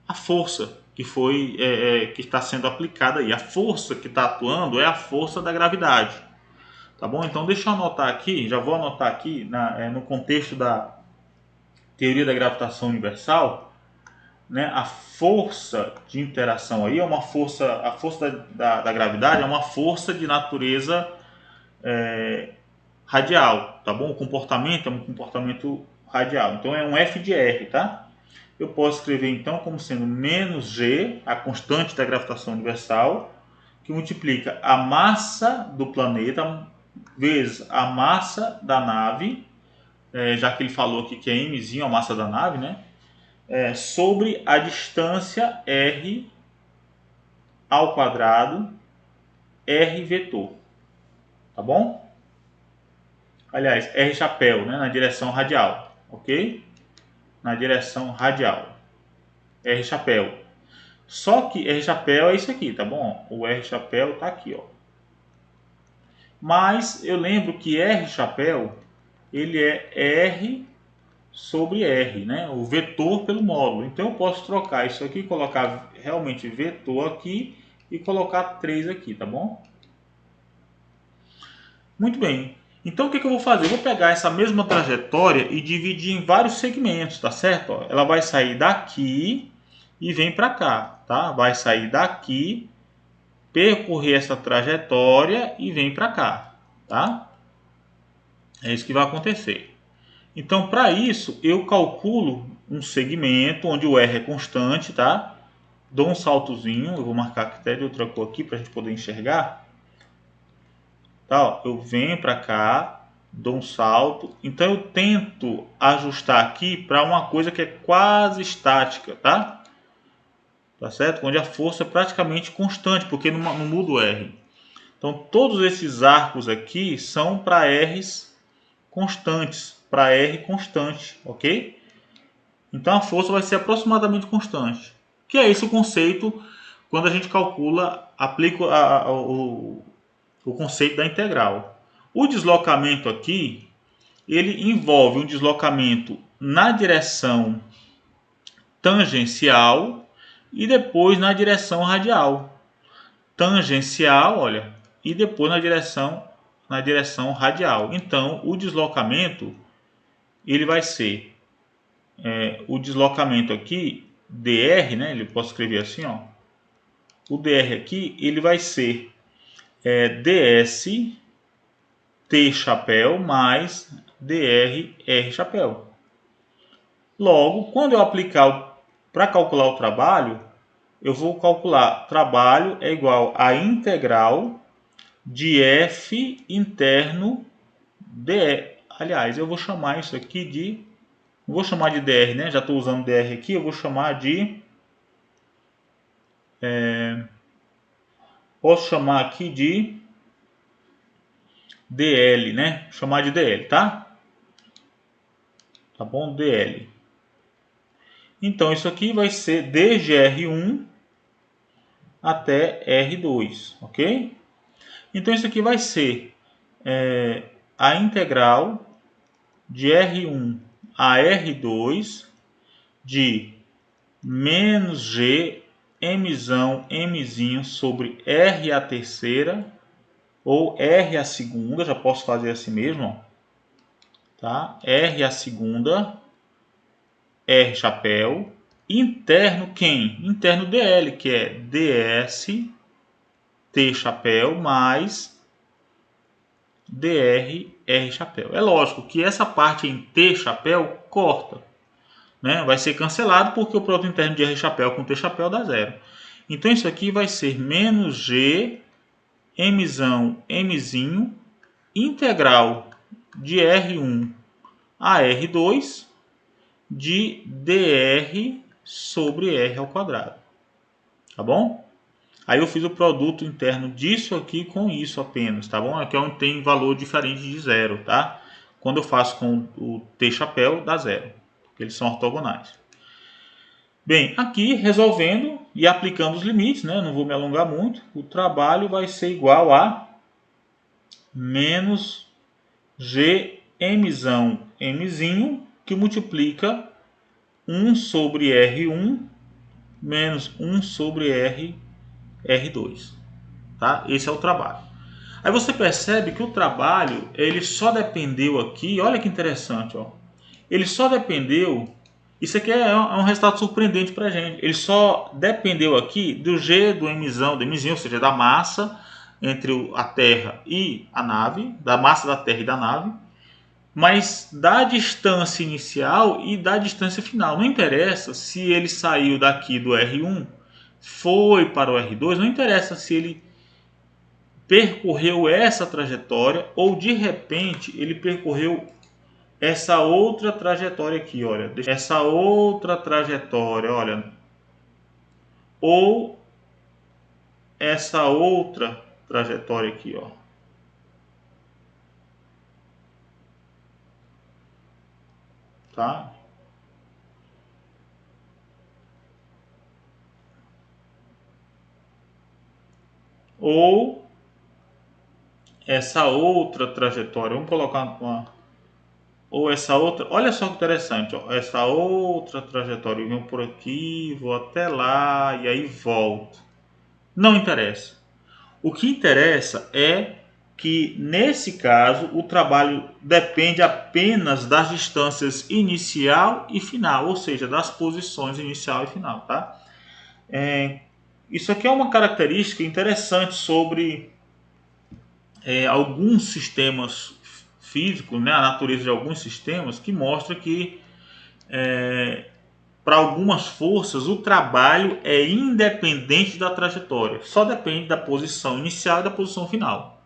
Speaker 1: a força que que está sendo aplicada aí. A força que está atuando é a força da gravidade. Tá bom? Então deixa eu anotar aqui, já vou anotar aqui no contexto da teoria da gravitação universal, né? A força de interação aí é uma força, a força da gravidade é uma força de natureza radial, tá bom? O comportamento é um comportamento radial, então é um F de R, tá? Eu posso escrever então como sendo menos G, a constante da gravitação universal, que multiplica a massa do planeta vezes a massa da nave, já que ele falou aqui que é mzinho a massa da nave, né? Sobre a distância r ao quadrado r vetor, tá bom? Aliás, r chapéu, né? Na direção radial, ok? Na direção radial, r chapéu. Só que R chapéu é isso aqui, tá bom? O R chapéu tá aqui, ó. Mas eu lembro que R chapéu, ele é R sobre R, né? O vetor pelo módulo. Então eu posso trocar isso aqui, colocar realmente vetor aqui e colocar 3 aqui, tá bom? Muito bem. Então o que eu vou fazer? Eu vou pegar essa mesma trajetória e dividir em vários segmentos, tá certo? Ó, ela vai sair daqui e vem para cá, tá? Vai sair daqui, percorrer essa trajetória e vem para cá, tá? É isso que vai acontecer. Então, para isso, eu calculo um segmento onde o R é constante, tá? Dou um saltozinho, eu vou marcar até de outra cor aqui para a gente poder enxergar. Tá, ó, eu venho para cá, dou um salto. Então, eu tento ajustar aqui para uma coisa que é quase estática, tá? Tá certo? Onde a força é praticamente constante, porque não muda o R. Então, todos esses arcos aqui são para R's constantes, para R constante, ok? Então, a força vai ser aproximadamente constante. Que é esse o conceito quando a gente calcula, aplica o conceito da integral. O deslocamento aqui, ele envolve um deslocamento na direção tangencial e depois na direção radial. Tangencial, olha, e depois na direção radial. Então, o deslocamento ele vai ser o deslocamento aqui dr, né? Ele pode escrever assim, ó. O dr aqui ele vai ser ds t chapéu mais dr r chapéu. Logo, quando eu aplicar para calcular o trabalho, eu vou calcular trabalho é igual a integral de F interno dr. Aliás, eu vou chamar isso aqui de... Não vou chamar de dr, né? Já estou usando dr aqui, eu vou chamar de... posso chamar aqui de dl, né? Vou chamar de dl, tá? Tá bom? dl. Então, isso aqui vai ser desde R1 até R2, ok? Então, isso aqui vai ser a integral de R1 a R2 de menos G Mzinho sobre R a terceira ou R a segunda, já posso fazer assim mesmo, ó, tá? R a segunda, R chapéu, interno quem? Interno DL, que é ds T chapéu mais dr R chapéu. É lógico que essa parte em T chapéu corta, né? Vai ser cancelado porque o produto interno de R chapéu com T chapéu dá zero. Então isso aqui vai ser menos G Mzinho integral de R1 a R2 de dr sobre R ao quadrado. Tá bom? Aí eu fiz o produto interno disso aqui com isso apenas, tá bom? Aqui é onde tem valor diferente de zero, tá? Quando eu faço com o T chapéu, dá zero, porque eles são ortogonais. Bem, aqui resolvendo e aplicando os limites, né? Não vou me alongar muito. O trabalho vai ser igual a menos G Mzinho, que multiplica 1 sobre R1 menos 1 sobre R2. Tá? Esse é o trabalho. Aí você percebe que o trabalho ele só dependeu aqui, olha que interessante, ó. Ele só dependeu, isso aqui é um resultado surpreendente para a gente. Ele só dependeu aqui do G do Mzinho, ou seja, da massa entre a Terra e a nave, da massa da Terra e da nave, mas da distância inicial e da distância final. Não interessa se ele saiu daqui do R1, foi para o R2, não interessa se ele percorreu essa trajetória ou de repente ele percorreu essa outra trajetória aqui, olha, essa outra trajetória, olha, ou essa outra trajetória aqui, ó. Tá? Ou essa outra trajetória, vamos colocar uma, ou essa outra, olha só que interessante, ó, essa outra trajetória, eu venho por aqui, vou até lá e aí volto. Não interessa. O que interessa é que, nesse caso, o trabalho depende apenas das distâncias inicial e final, ou seja, das posições inicial e final. Tá? Isso aqui é uma característica interessante sobre alguns sistemas físicos, né, a natureza de alguns sistemas, que mostra que para algumas forças o trabalho é independente da trajetória, só depende da posição inicial e da posição final,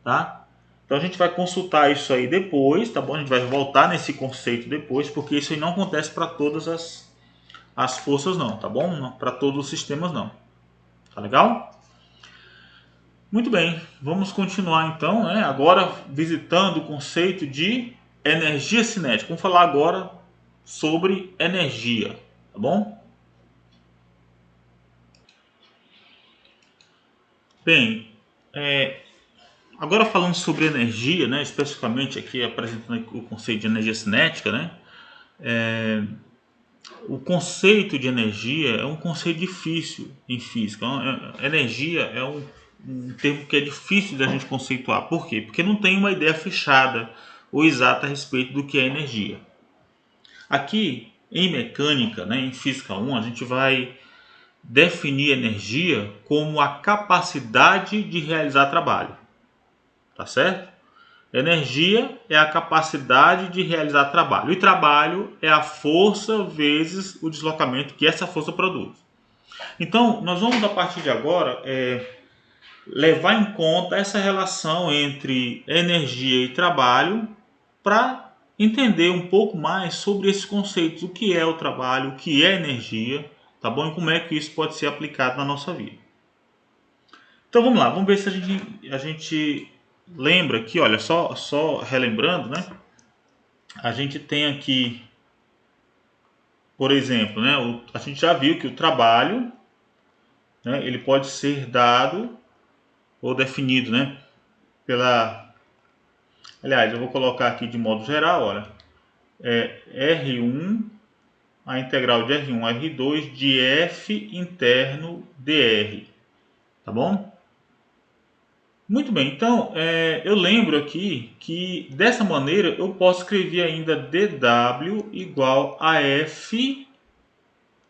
Speaker 1: tá? Então a gente vai consultar isso aí depois, tá bom? A gente vai voltar nesse conceito depois, porque isso aí não acontece para todas as forças não, tá bom? Para todos os sistemas não. Tá legal? Muito bem, vamos continuar então, né? Agora visitando o conceito de energia cinética. Vamos falar agora sobre energia, tá bom? Bem, agora falando sobre energia, né, especificamente aqui apresentando o conceito de energia cinética, né, o conceito de energia é um conceito difícil em física. Energia é um termo que é difícil da gente conceituar. Por quê? Porque não tem uma ideia fechada ou exata a respeito do que é energia. Aqui em mecânica, né, em física 1, a gente vai definir energia como a capacidade de realizar trabalho. Tá certo? Energia é a capacidade de realizar trabalho. E trabalho é a força vezes o deslocamento que essa força produz. Então, nós vamos a partir de agora levar em conta essa relação entre energia e trabalho para entender um pouco mais sobre esses conceitos. O que é o trabalho, o que é energia, tá bom? E como é que isso pode ser aplicado na nossa vida. Então vamos lá, vamos ver se a gente lembra aqui, olha, só relembrando, né? A gente tem aqui, por exemplo, né? A gente já viu que o trabalho, né, ele pode ser dado ou definido, né? Pela Aliás, eu vou colocar aqui de modo geral, olha, R1, a integral de R1 a R2 de F interno dr, tá bom? Muito bem, então eu lembro aqui que dessa maneira eu posso escrever ainda dw igual a F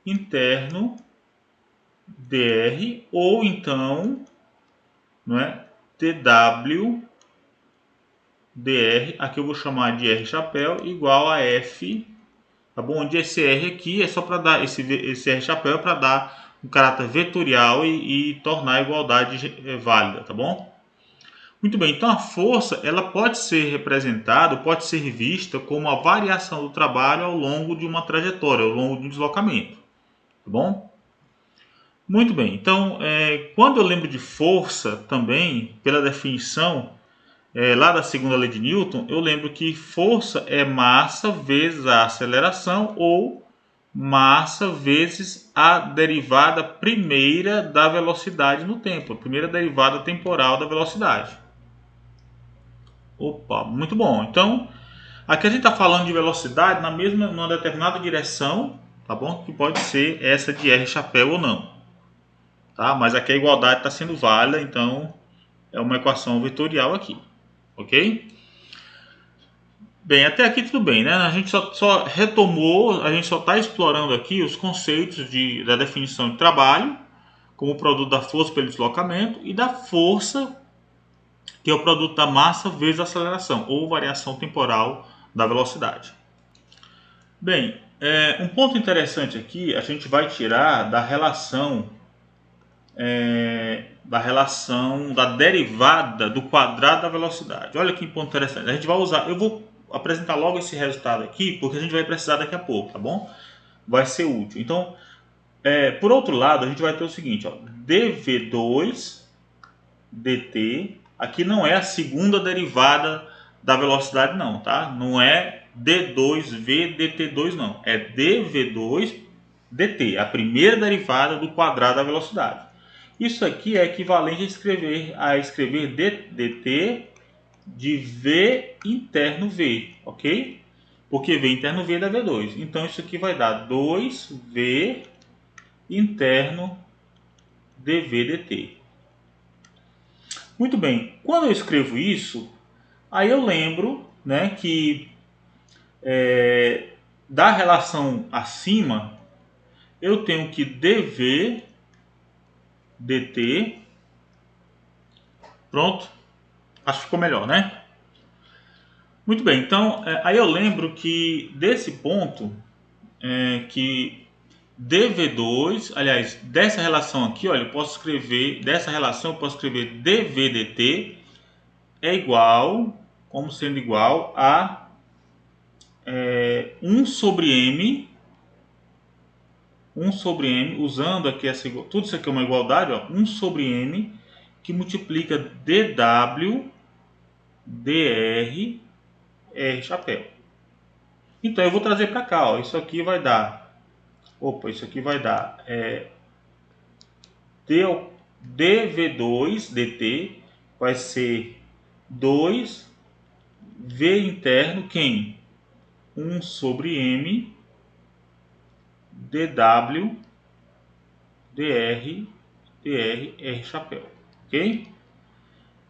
Speaker 1: interno dr, ou então, não é, dw dr, aqui eu vou chamar de R chapéu, igual a F, tá bom? Onde esse R aqui é só para dar, esse R chapéu é para dar um caráter vetorial e tornar a igualdade válida, tá bom? Muito bem, então a força ela pode ser representada, pode ser vista como a variação do trabalho ao longo de uma trajetória, ao longo de um deslocamento, tá bom? Muito bem, então quando eu lembro de força também, pela definição lá da segunda lei de Newton, eu lembro que força é massa vezes a aceleração ou massa vezes a derivada primeira da velocidade no tempo, a primeira derivada temporal da velocidade. Opa, muito bom. Então, aqui a gente está falando de velocidade numa determinada direção, tá bom? Que pode ser essa de R chapéu ou não, tá? Mas aqui a igualdade está sendo válida, então é uma equação vetorial aqui, ok? Bem, até aqui tudo bem, né? A gente só retomou, a gente só está explorando aqui os conceitos da definição de trabalho, como o produto da força pelo deslocamento e da força, que é o produto da massa vezes a aceleração, ou variação temporal da velocidade. Bem, um ponto interessante aqui, a gente vai tirar da relação da derivada do quadrado da velocidade. Olha que ponto interessante. A gente vai usar, eu vou apresentar logo esse resultado aqui, porque a gente vai precisar daqui a pouco, tá bom? Vai ser útil. Então, por outro lado, a gente vai ter o seguinte, ó, dv2 dt, aqui não é a segunda derivada da velocidade não, tá? Não é d2v dt2 não, é dv2 dt, a primeira derivada do quadrado da velocidade. Isso aqui é equivalente a escrever dt de v interno v, ok? Porque v interno v dá v2. Então isso aqui vai dar 2v interno dv dt. Muito bem, quando eu escrevo isso, aí eu lembro, né, que da relação acima eu tenho que dv dt, pronto, acho que ficou melhor, né? Muito bem, então aí eu lembro que desse ponto que dv2, aliás, dessa relação aqui, olha, eu posso escrever, dessa relação eu posso escrever dv dt é igual, como sendo igual a 1 sobre m, usando aqui tudo isso aqui é uma igualdade, ó, 1 sobre m, que multiplica dw dr r chapéu. Então eu vou trazer para cá, ó, isso aqui vai dar, dv2 dt vai ser 2 v interno, quem? 1 sobre m dw dr r chapéu, ok?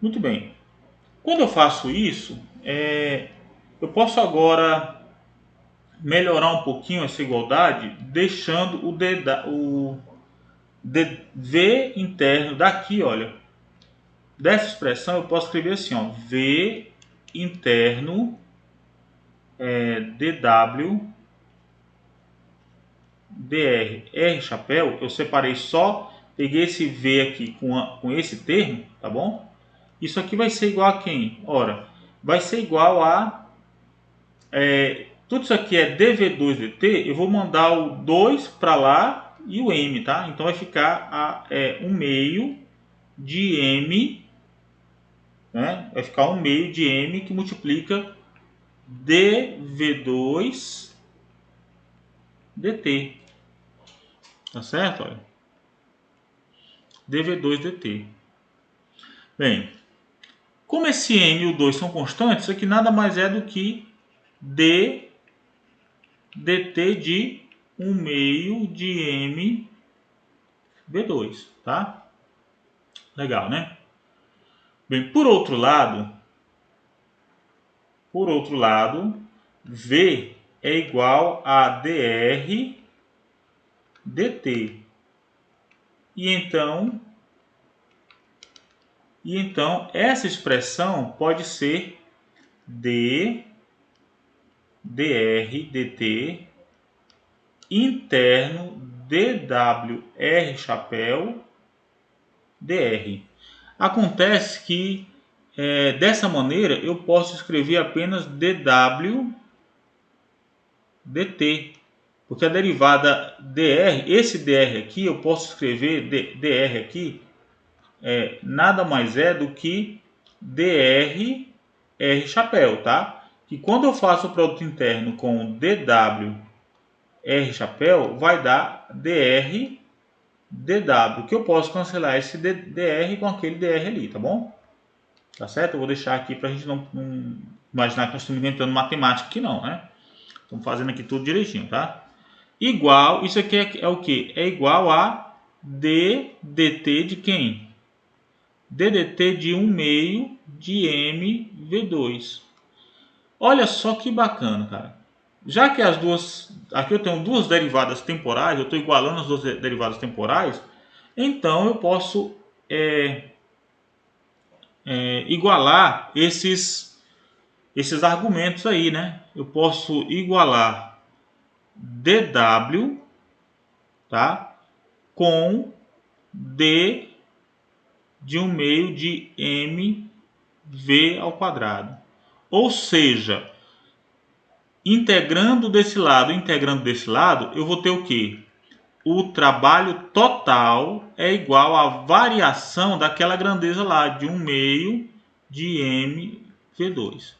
Speaker 1: Muito bem. Quando eu faço isso, eu posso agora melhorar um pouquinho essa igualdade, deixando o v interno daqui, olha, dessa expressão eu posso escrever assim, ó, v interno dw dr r chapéu, eu separei só, peguei esse v aqui com esse termo, tá bom? Isso aqui vai ser igual a quem? Ora, vai ser igual a tudo isso aqui é dv2 dt, eu vou mandar o 2 para lá e o m, tá? Então vai ficar 1 meio de m, né? Vai ficar 1 meio de m que multiplica dv2 dt. Tá certo? Olha. dv2 dt. Bem, Como esse m e o 2 são constantes, isso aqui nada mais é do que dt de 1 meio de m v2, tá? Legal, né? Bem, por outro lado, v é igual a dr dt. E então essa expressão pode ser dr dt interno dwr chapéu dr. Acontece que dessa maneira eu posso escrever apenas dw dt, porque a derivada dr, esse dr aqui eu posso escrever dr aqui nada mais é do que dr r chapéu, tá? Que quando eu faço o produto interno com dw r chapéu vai dar dr dw, que eu posso cancelar esse dr com aquele dr ali, tá bom? Tá certo? Eu vou deixar aqui para a gente não imaginar que nós estamos inventando matemática aqui não, né? Estamos fazendo aqui tudo direitinho, tá? Igual, isso aqui é o que? É igual a ddt de quem? ddt de 1 meio de mv2. Olha só que bacana, cara. Já que as duas, aqui eu tenho duas derivadas temporais, eu estou igualando as duas derivadas temporais, então eu posso igualar esses argumentos aí, né? Eu posso igualar dw, tá, com d de 1 meio de mv ao quadrado. Ou seja, integrando desse lado, eu vou ter o quê? O trabalho total é igual à variação daquela grandeza lá, de 1 meio de mv2.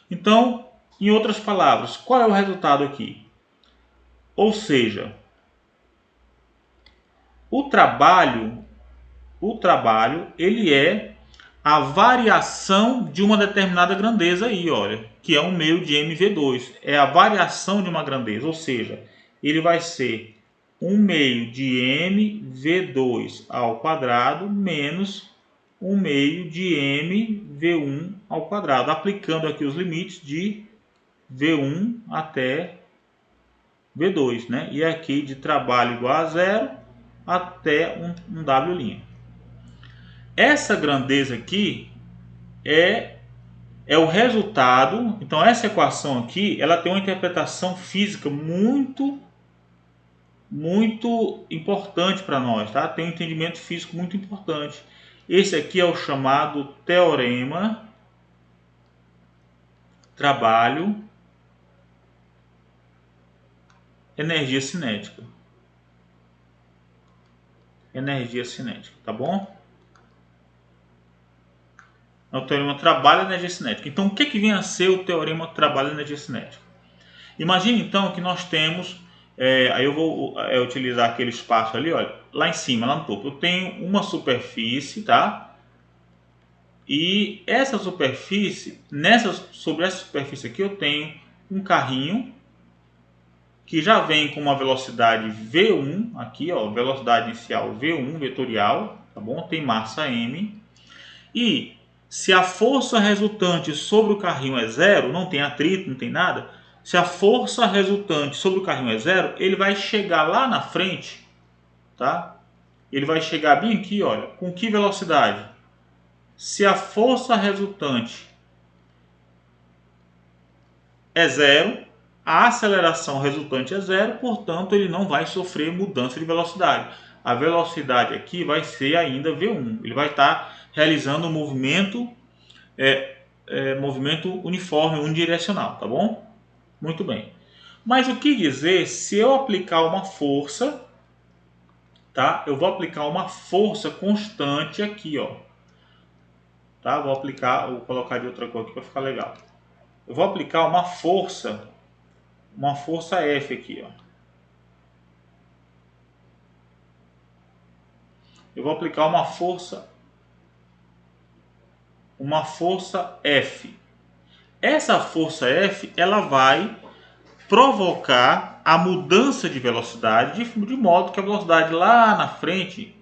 Speaker 1: Então, em outras palavras, qual é o resultado aqui? Ou seja, o trabalho ele é a variação de uma determinada grandeza aí, olha, que é 1 meio de mv2. É a variação de uma grandeza, ou seja, ele vai ser 1 meio de mv2 ao quadrado menos 1 meio de mv1 ao quadrado, aplicando aqui os limites de v1 até v2, né? E aqui de trabalho igual a zero até um w'. Essa grandeza aqui é o resultado. Então essa equação aqui, ela tem uma interpretação física muito importante para nós, tá? Tem um entendimento físico muito importante. Esse aqui é o chamado teorema trabalho energia cinética. Energia cinética, tá bom? É o teorema trabalho energia cinética. Então, o que vem a ser o teorema trabalho energia cinética? Imagine então que nós temos, aí eu vou utilizar aquele espaço ali, olha, lá em cima, lá no topo. Eu tenho uma superfície, tá? E essa superfície, sobre essa superfície aqui, eu tenho um carrinho que já vem com uma velocidade V1, aqui, ó, velocidade inicial V1, vetorial, tá bom? Tem massa M. E se a força resultante sobre o carrinho é zero, não tem atrito, não tem nada, se a força resultante sobre o carrinho é zero, ele vai chegar lá na frente, tá? Ele vai chegar bem aqui, olha, com que velocidade? Se a força resultante é zero, a aceleração resultante é zero, portanto ele não vai sofrer mudança de velocidade. A velocidade aqui vai ser ainda V1. Ele vai estar realizando um movimento uniforme, unidirecional, tá bom? Muito bem. Mas o que dizer se eu aplicar uma força, tá? Eu vou aplicar uma força constante aqui, ó. Tá? Vou colocar de outra cor aqui para ficar legal. Eu vou aplicar uma força F aqui, ó. Eu vou aplicar uma força uma força F. Essa força F, ela vai provocar a mudança de velocidade de modo que a velocidade lá na frente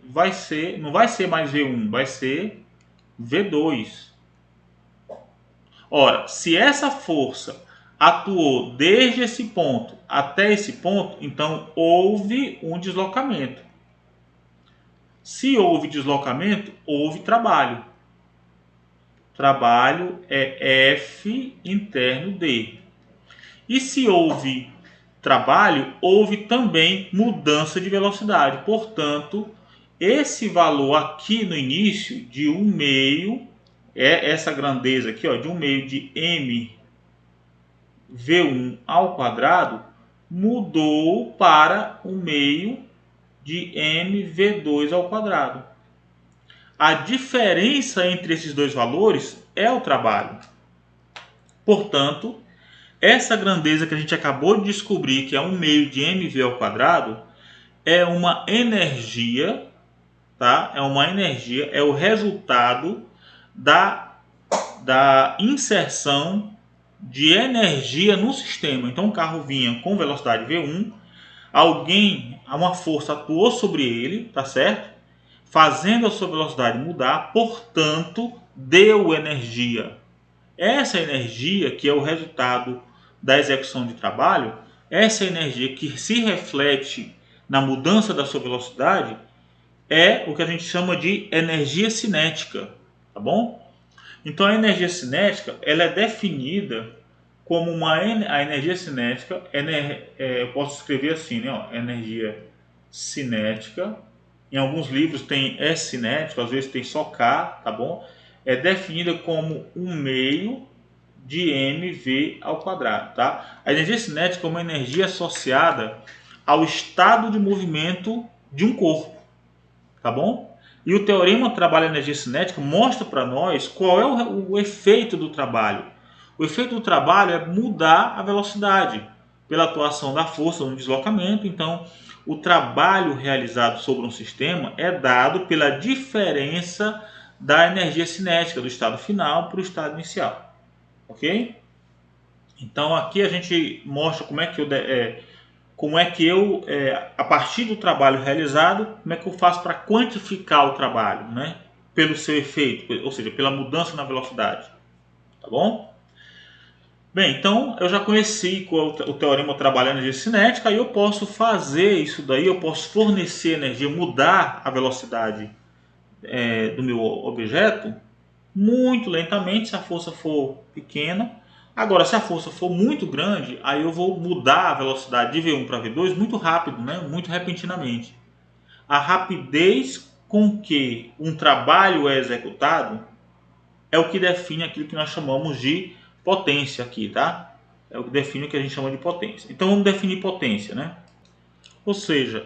Speaker 1: não vai ser mais V1, vai ser V2. Ora, se essa força atuou desde esse ponto até esse ponto, então houve um deslocamento. Se houve deslocamento, houve trabalho. Trabalho é F interno D. E se houve trabalho, houve também mudança de velocidade. Portanto, esse valor aqui no início de 1/2, essa grandeza aqui, ó, de 1/2 de m V1 ao quadrado, mudou para 1/2 de mv2 ao quadrado. A diferença entre esses dois valores é o trabalho. Portanto, essa grandeza que a gente acabou de descobrir, que é 1/2 de mv ao quadrado, é uma energia, tá? É uma energia, é o resultado da inserção de energia no sistema. Então o carro vinha com velocidade V1, uma força atuou sobre ele, tá certo? Fazendo a sua velocidade mudar, portanto, deu energia. Essa energia, que é o resultado da execução de trabalho, essa energia que se reflete na mudança da sua velocidade, é o que a gente chama de energia cinética, tá bom? Então a energia cinética, ela é definida como a energia cinética, eu posso escrever assim, né? Ó, energia cinética. Em alguns livros tem S cinético, às vezes tem só K, tá bom? É definida como 1/2 de mv ao quadrado, tá? A energia cinética é uma energia associada ao estado de movimento de um corpo, tá bom? E o teorema trabalho de energia cinética mostra para nós qual é o efeito do trabalho. O efeito do trabalho é mudar a velocidade pela atuação da força no deslocamento. Então, o trabalho realizado sobre um sistema é dado pela diferença da energia cinética do estado final para o estado inicial. Ok? Então, aqui a gente mostra como é que eu, a partir do trabalho realizado, como é que eu faço para quantificar o trabalho, né? Pelo seu efeito, ou seja, pela mudança na velocidade. Tá bom? Bem, então eu já conheci o teorema trabalhando energia cinética, aí eu posso fazer isso daí, eu posso fornecer energia, mudar a velocidade do meu objeto muito lentamente, se a força for pequena. Agora, se a força for muito grande, aí eu vou mudar a velocidade de V1 para V2 muito rápido, né? Muito repentinamente. A rapidez com que um trabalho é executado é o que define aquilo que nós chamamos de potência aqui, tá? É o que define o que a gente chama de potência. Então vamos definir potência, né? Ou seja,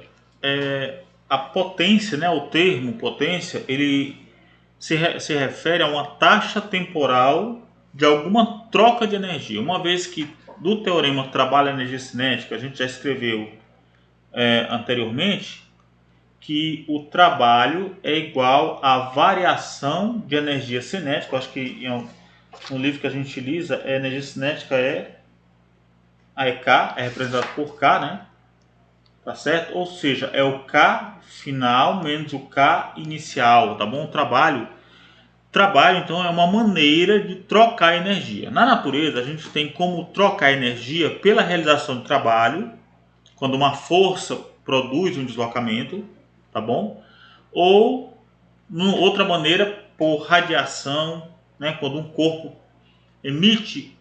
Speaker 1: a potência, né? O termo potência, ele se refere a uma taxa temporal de alguma troca de energia. Uma vez que do teorema trabalho energia cinética a gente já escreveu anteriormente que o trabalho é igual à variação de energia cinética. Eu acho que no livro que a gente utiliza, a energia cinética a K, é representado por K, né? Tá certo? Ou seja, é o K final menos o K inicial, tá bom? O trabalho, então, é uma maneira de trocar energia. Na natureza, a gente tem como trocar energia pela realização do trabalho, quando uma força produz um deslocamento, tá bom? Ou, outra maneira, por radiação, né? Quando um corpo emite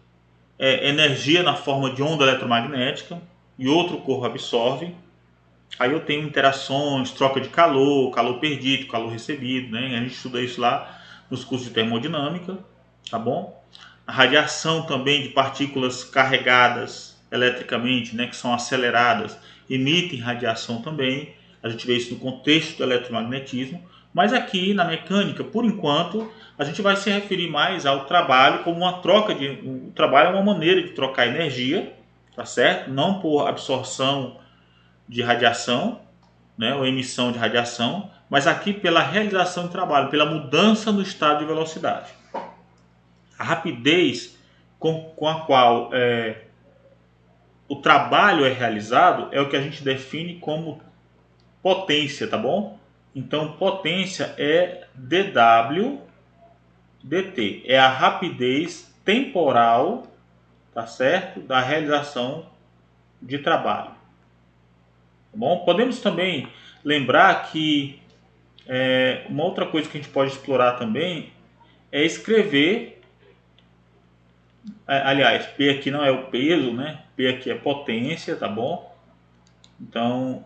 Speaker 1: energia na forma de onda eletromagnética e outro corpo absorve. Aí eu tenho interações, troca de calor, calor perdido, calor recebido, né? A gente estuda isso lá nos cursos de termodinâmica, tá bom? A radiação também de partículas carregadas eletricamente, né, que são aceleradas, emitem radiação também. A gente vê isso no contexto do eletromagnetismo. Mas aqui na mecânica, por enquanto, a gente vai se referir mais ao trabalho como uma troca de... O trabalho é uma maneira de trocar energia, tá certo? Não por absorção de radiação, né, ou emissão de radiação, mas aqui pela realização de trabalho, pela mudança no estado de velocidade. a rapidez com a qual o trabalho é realizado é o que a gente define como potência, tá bom? Então, potência é dW dt, é a rapidez temporal, tá certo? Da realização de trabalho. Tá bom? Podemos também lembrar que uma outra coisa que a gente pode explorar também é escrever, aliás, P aqui não é o peso, né? P aqui é potência, tá bom? Então,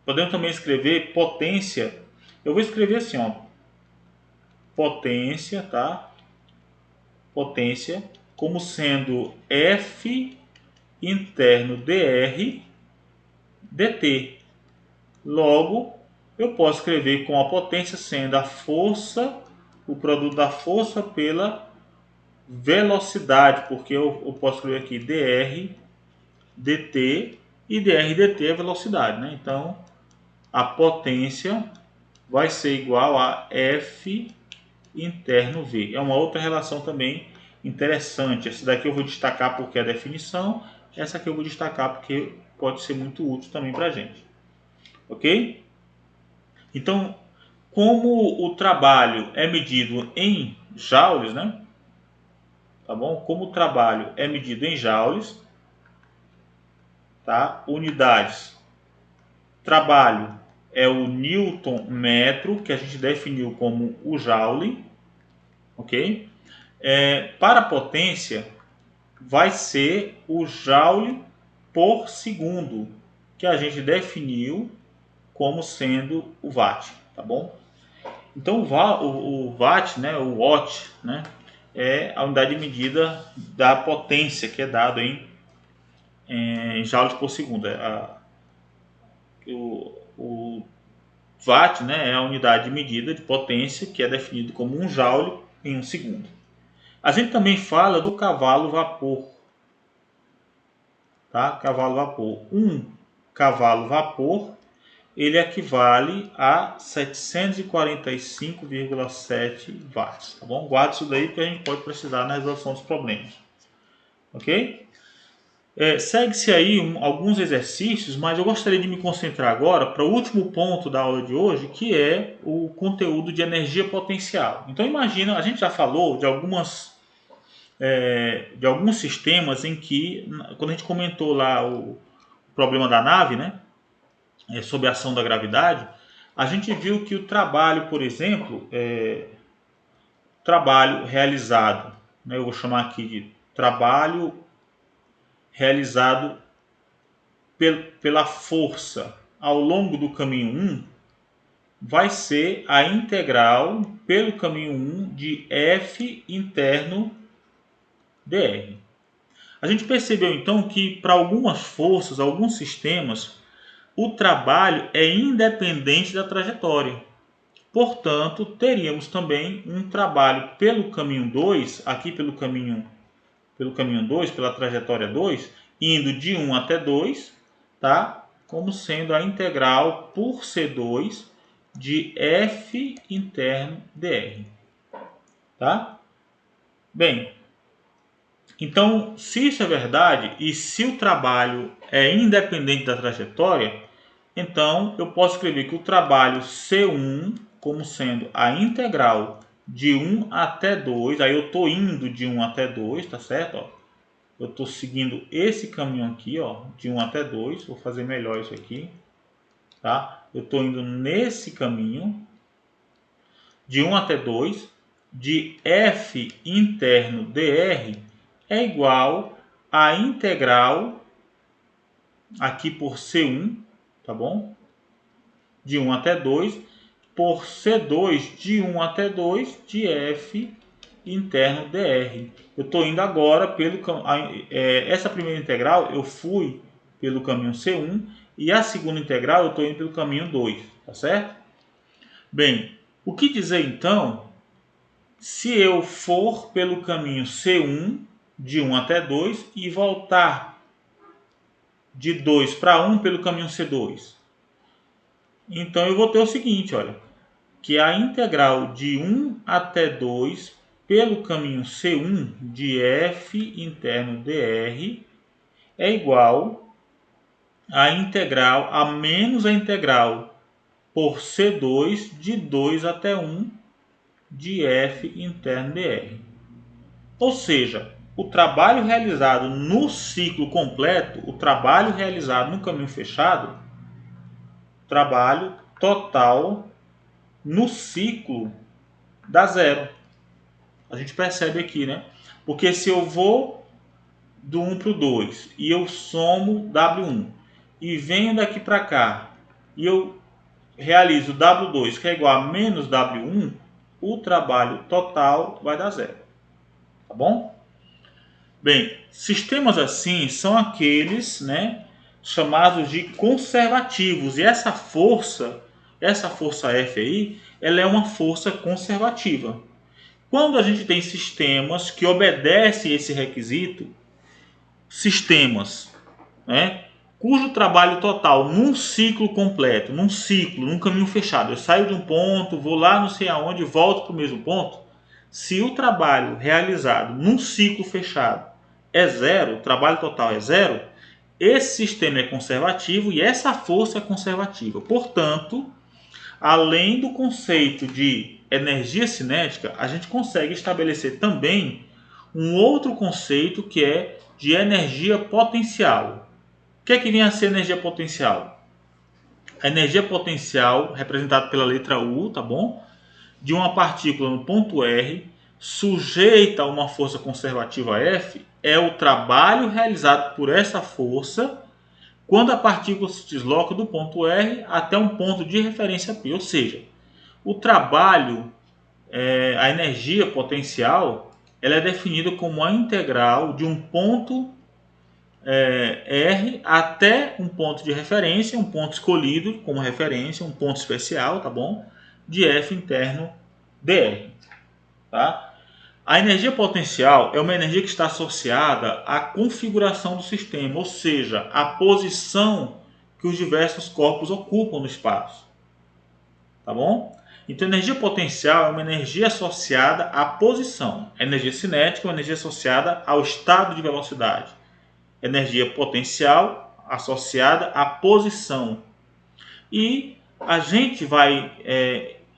Speaker 1: podemos também escrever potência. Eu vou escrever assim, ó, potência, tá? Potência como sendo F interno dr dt. Logo, eu posso escrever com a potência sendo a força, o produto da força pela velocidade, porque eu posso escrever aqui dr dt e dr dt é velocidade, né? Então, a potência vai ser igual a F interno V. É uma outra relação também interessante. Essa daqui eu vou destacar porque é a definição. Essa aqui eu vou destacar porque pode ser muito útil também para a gente. Ok? Então, como o trabalho é medido em joules, né? Tá bom? Como o trabalho é medido em joules, tá? Unidades. Trabalho é o Newton metro, que a gente definiu como o joule, ok? Para a potência, vai ser o joule por segundo, que a gente definiu como sendo o watt, tá bom? Então o watt, né, o watt, né, é a unidade de medida da potência que é dado em joules por segundo. O watt, né, é a unidade de medida de potência que é definido como um joule em um segundo. A gente também fala do cavalo vapor, tá? Cavalo vapor. Um cavalo vapor, ele equivale a 745,7 watts, tá bom? Guarde isso daí porque a gente pode precisar na resolução dos problemas, ok? Segue-se aí alguns exercícios, mas eu gostaria de me concentrar agora para o último ponto da aula de hoje, que é o conteúdo de energia potencial. Então imagina, a gente já falou de alguns sistemas em que, quando a gente comentou lá o problema da nave, né, sobre a ação da gravidade, a gente viu que o trabalho, por exemplo, trabalho realizado, né, eu vou chamar aqui de trabalho realizado pela força ao longo do caminho 1, vai ser a integral pelo caminho 1 de F interno dr. A gente percebeu então que para algumas forças, alguns sistemas, o trabalho é independente da trajetória. Portanto, teríamos também um trabalho pelo caminho 2, aqui pelo caminho 2, pela trajetória 2, indo de 1 até 2, tá? Como sendo a integral por C2 de F interno dr. Tá? Bem, então, se isso é verdade e se o trabalho é independente da trajetória, então eu posso escrever que o trabalho C1 como sendo a integral de 1 até 2, aí eu estou indo de 1 até 2, tá certo? Ó, eu estou seguindo esse caminho aqui, ó, de 1 até 2, vou fazer melhor isso aqui, tá? Eu estou indo nesse caminho, de 1 até 2, de F interno dr é igual a integral, aqui por C1, tá bom? De 1 até 2, por C2 de 1 até 2 de F interno dr. Eu estou indo agora pelo essa primeira integral eu fui pelo caminho C1 e a segunda integral eu estou indo pelo caminho 2, tá certo? Bem, o que dizer então se eu for pelo caminho C1 de 1 até 2 e voltar de 2 para 1 pelo caminho C2? Então eu vou ter o seguinte, olha, que a integral de 1 até 2 pelo caminho C1 de F interno dr é igual a integral, a menos a integral por C2 de 2 até 1 de F interno dr. Ou seja, o trabalho realizado no ciclo completo, o trabalho realizado no caminho fechado, trabalho total no ciclo dá zero. A gente percebe aqui, né? Porque se eu vou do 1 para o 2 e eu somo W1 e venho daqui para cá e eu realizo W2 que é igual a menos W1, o trabalho total vai dar zero. Tá bom? Bem, sistemas assim são aqueles, né, chamados de conservativos. E essa força F aí, ela é uma força conservativa. Quando a gente tem sistemas que obedecem esse requisito, sistemas, né, cujo trabalho total num ciclo completo, num caminho fechado, eu saio de um ponto, vou lá não sei aonde, volto para o mesmo ponto, se o trabalho realizado num ciclo fechado é zero, o trabalho total é zero, esse sistema é conservativo e essa força é conservativa. Portanto, além do conceito de energia cinética, a gente consegue estabelecer também um outro conceito que é de energia potencial. O que é que vem a ser energia potencial? A energia potencial, representada pela letra U, tá bom? De uma partícula no ponto R, sujeita a uma força conservativa F, é o trabalho realizado por essa força quando a partícula se desloca do ponto R até um ponto de referência P. Ou seja, o trabalho, a energia potencial, ela é definida como a integral de um ponto R até um ponto de referência, um ponto escolhido como referência, um ponto especial, tá bom? De F interno dr. Tá? A energia potencial é uma energia que está associada à configuração do sistema, ou seja, à posição que os diversos corpos ocupam no espaço. Tá bom? Então, a energia potencial é uma energia associada à posição. A energia cinética é uma energia associada ao estado de velocidade. Energia potencial associada à posição. E a gente vai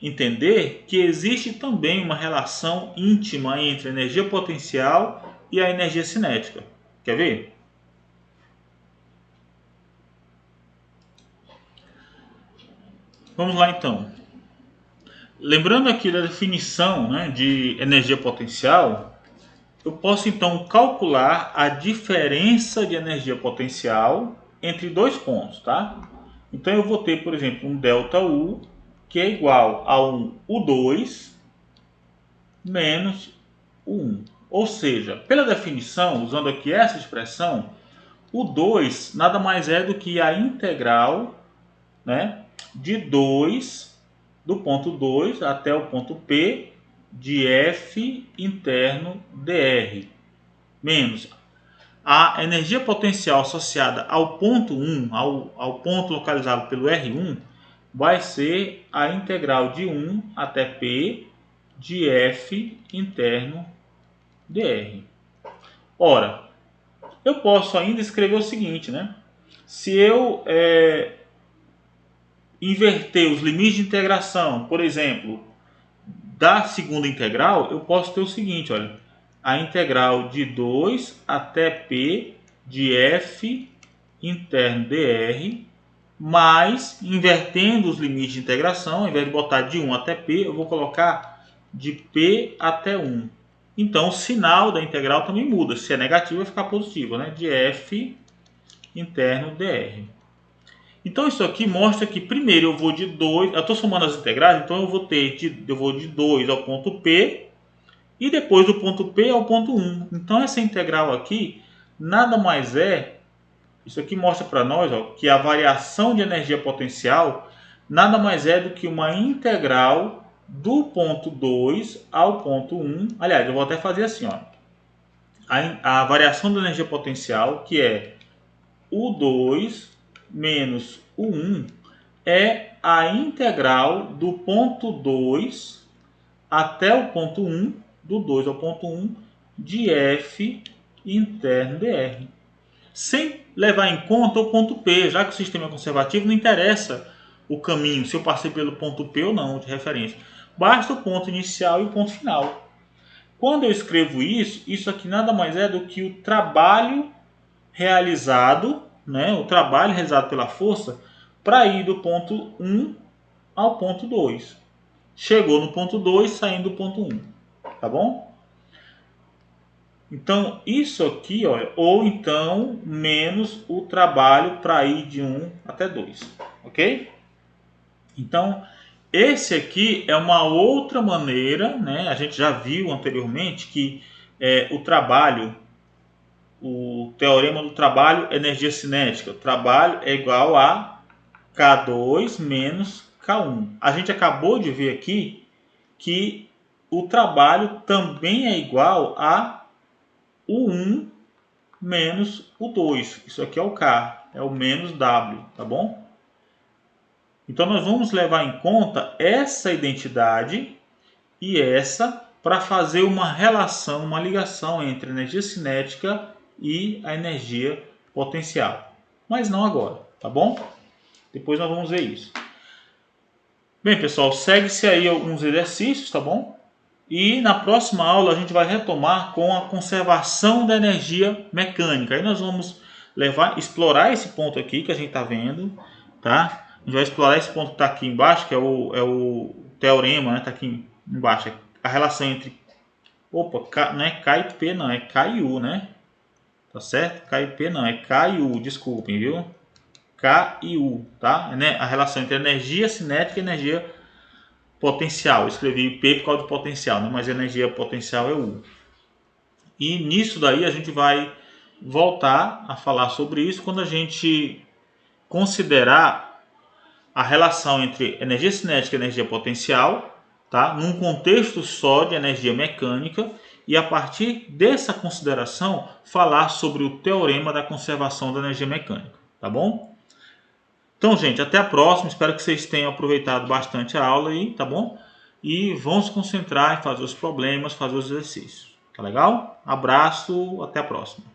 Speaker 1: entender que existe também uma relação íntima entre a energia potencial e a energia cinética. Quer ver? Vamos lá então. Lembrando aqui da definição, né, de energia potencial, eu posso então calcular a diferença de energia potencial entre dois pontos, tá? Então eu vou ter, por exemplo, um ΔU que é igual a um U2 menos U1. Ou seja, pela definição, usando aqui essa expressão, o 2 nada mais é do que a integral, né, de 2 do ponto 2 até o ponto P de F interno dr, menos a energia potencial associada ao ponto 1, ao ponto localizado pelo R1, vai ser a integral de 1 até P de F interno dr. Ora, eu posso ainda escrever o seguinte, né? Se eu inverter os limites de integração, por exemplo, da segunda integral, eu posso ter o seguinte, olha, a integral de 2 até P de F interno dr, mais, invertendo os limites de integração, ao invés de botar de 1 até P, eu vou colocar de P até 1. Então, o sinal da integral também muda. Se é negativo, vai ficar positivo, né? De F interno dr. Então, isso aqui mostra que, primeiro, eu vou de 2... Eu estou somando as integrais, então eu vou de 2 ao ponto P e depois do ponto P ao ponto 1. Então, essa integral aqui nada mais é... Isso aqui mostra para nós, ó, que a variação de energia potencial nada mais é do que uma integral do ponto 2 ao ponto 1. Aliás, eu vou até fazer assim, ó. A variação da energia potencial, que é U2 menos U1, é a integral do ponto 2 até o ponto 1 do 2 ao ponto 1 de F interno dr. Sem levar em conta o ponto P, já que o sistema é conservativo, não interessa o caminho, se eu passei pelo ponto P ou não, de referência. Basta o ponto inicial e o ponto final. Quando eu escrevo isso aqui nada mais é do que o trabalho realizado, né, o trabalho realizado pela força para ir do ponto 1 ao ponto 2. Chegou no ponto 2, saindo do ponto 1. Tá bom? Então, isso aqui, olha, ou então menos o trabalho para ir de 1 até 2. Ok? Então, esse aqui é uma outra maneira, né? A gente já viu anteriormente que o trabalho, o teorema do trabalho, energia cinética. O trabalho é igual a K2 menos K1. A gente acabou de ver aqui que o trabalho também é igual a o 1 menos o 2. Isso aqui é o K, é o menos W, tá bom? Então nós vamos levar em conta essa identidade e essa para fazer uma relação, uma ligação entre a energia cinética e a energia potencial. Mas não agora, tá bom? Depois nós vamos ver isso. Bem, pessoal, segue-se aí alguns exercícios, tá bom? E na próxima aula a gente vai retomar com a conservação da energia mecânica. Aí nós vamos explorar esse ponto aqui que a gente está vendo, tá? A gente vai explorar esse ponto que está aqui embaixo, que é o teorema, né? Está aqui embaixo. A relação entre... Opa, não é K e P não, é K e U, né? Tá certo? K e P não, é K e U, desculpem, viu? K e U, tá? A relação entre energia cinética e energia potencial. Eu escrevi P por causa do potencial, né? Mas a energia potencial é U. E nisso daí a gente vai voltar a falar sobre isso quando a gente considerar a relação entre energia cinética e energia potencial, tá? Num contexto só de energia mecânica, e a partir dessa consideração falar sobre o teorema da conservação da energia mecânica, tá bom? Então, gente, até a próxima. Espero que vocês tenham aproveitado bastante a aula aí, tá bom? E vão se concentrar em fazer os problemas, fazer os exercícios. Tá legal? Abraço, até a próxima.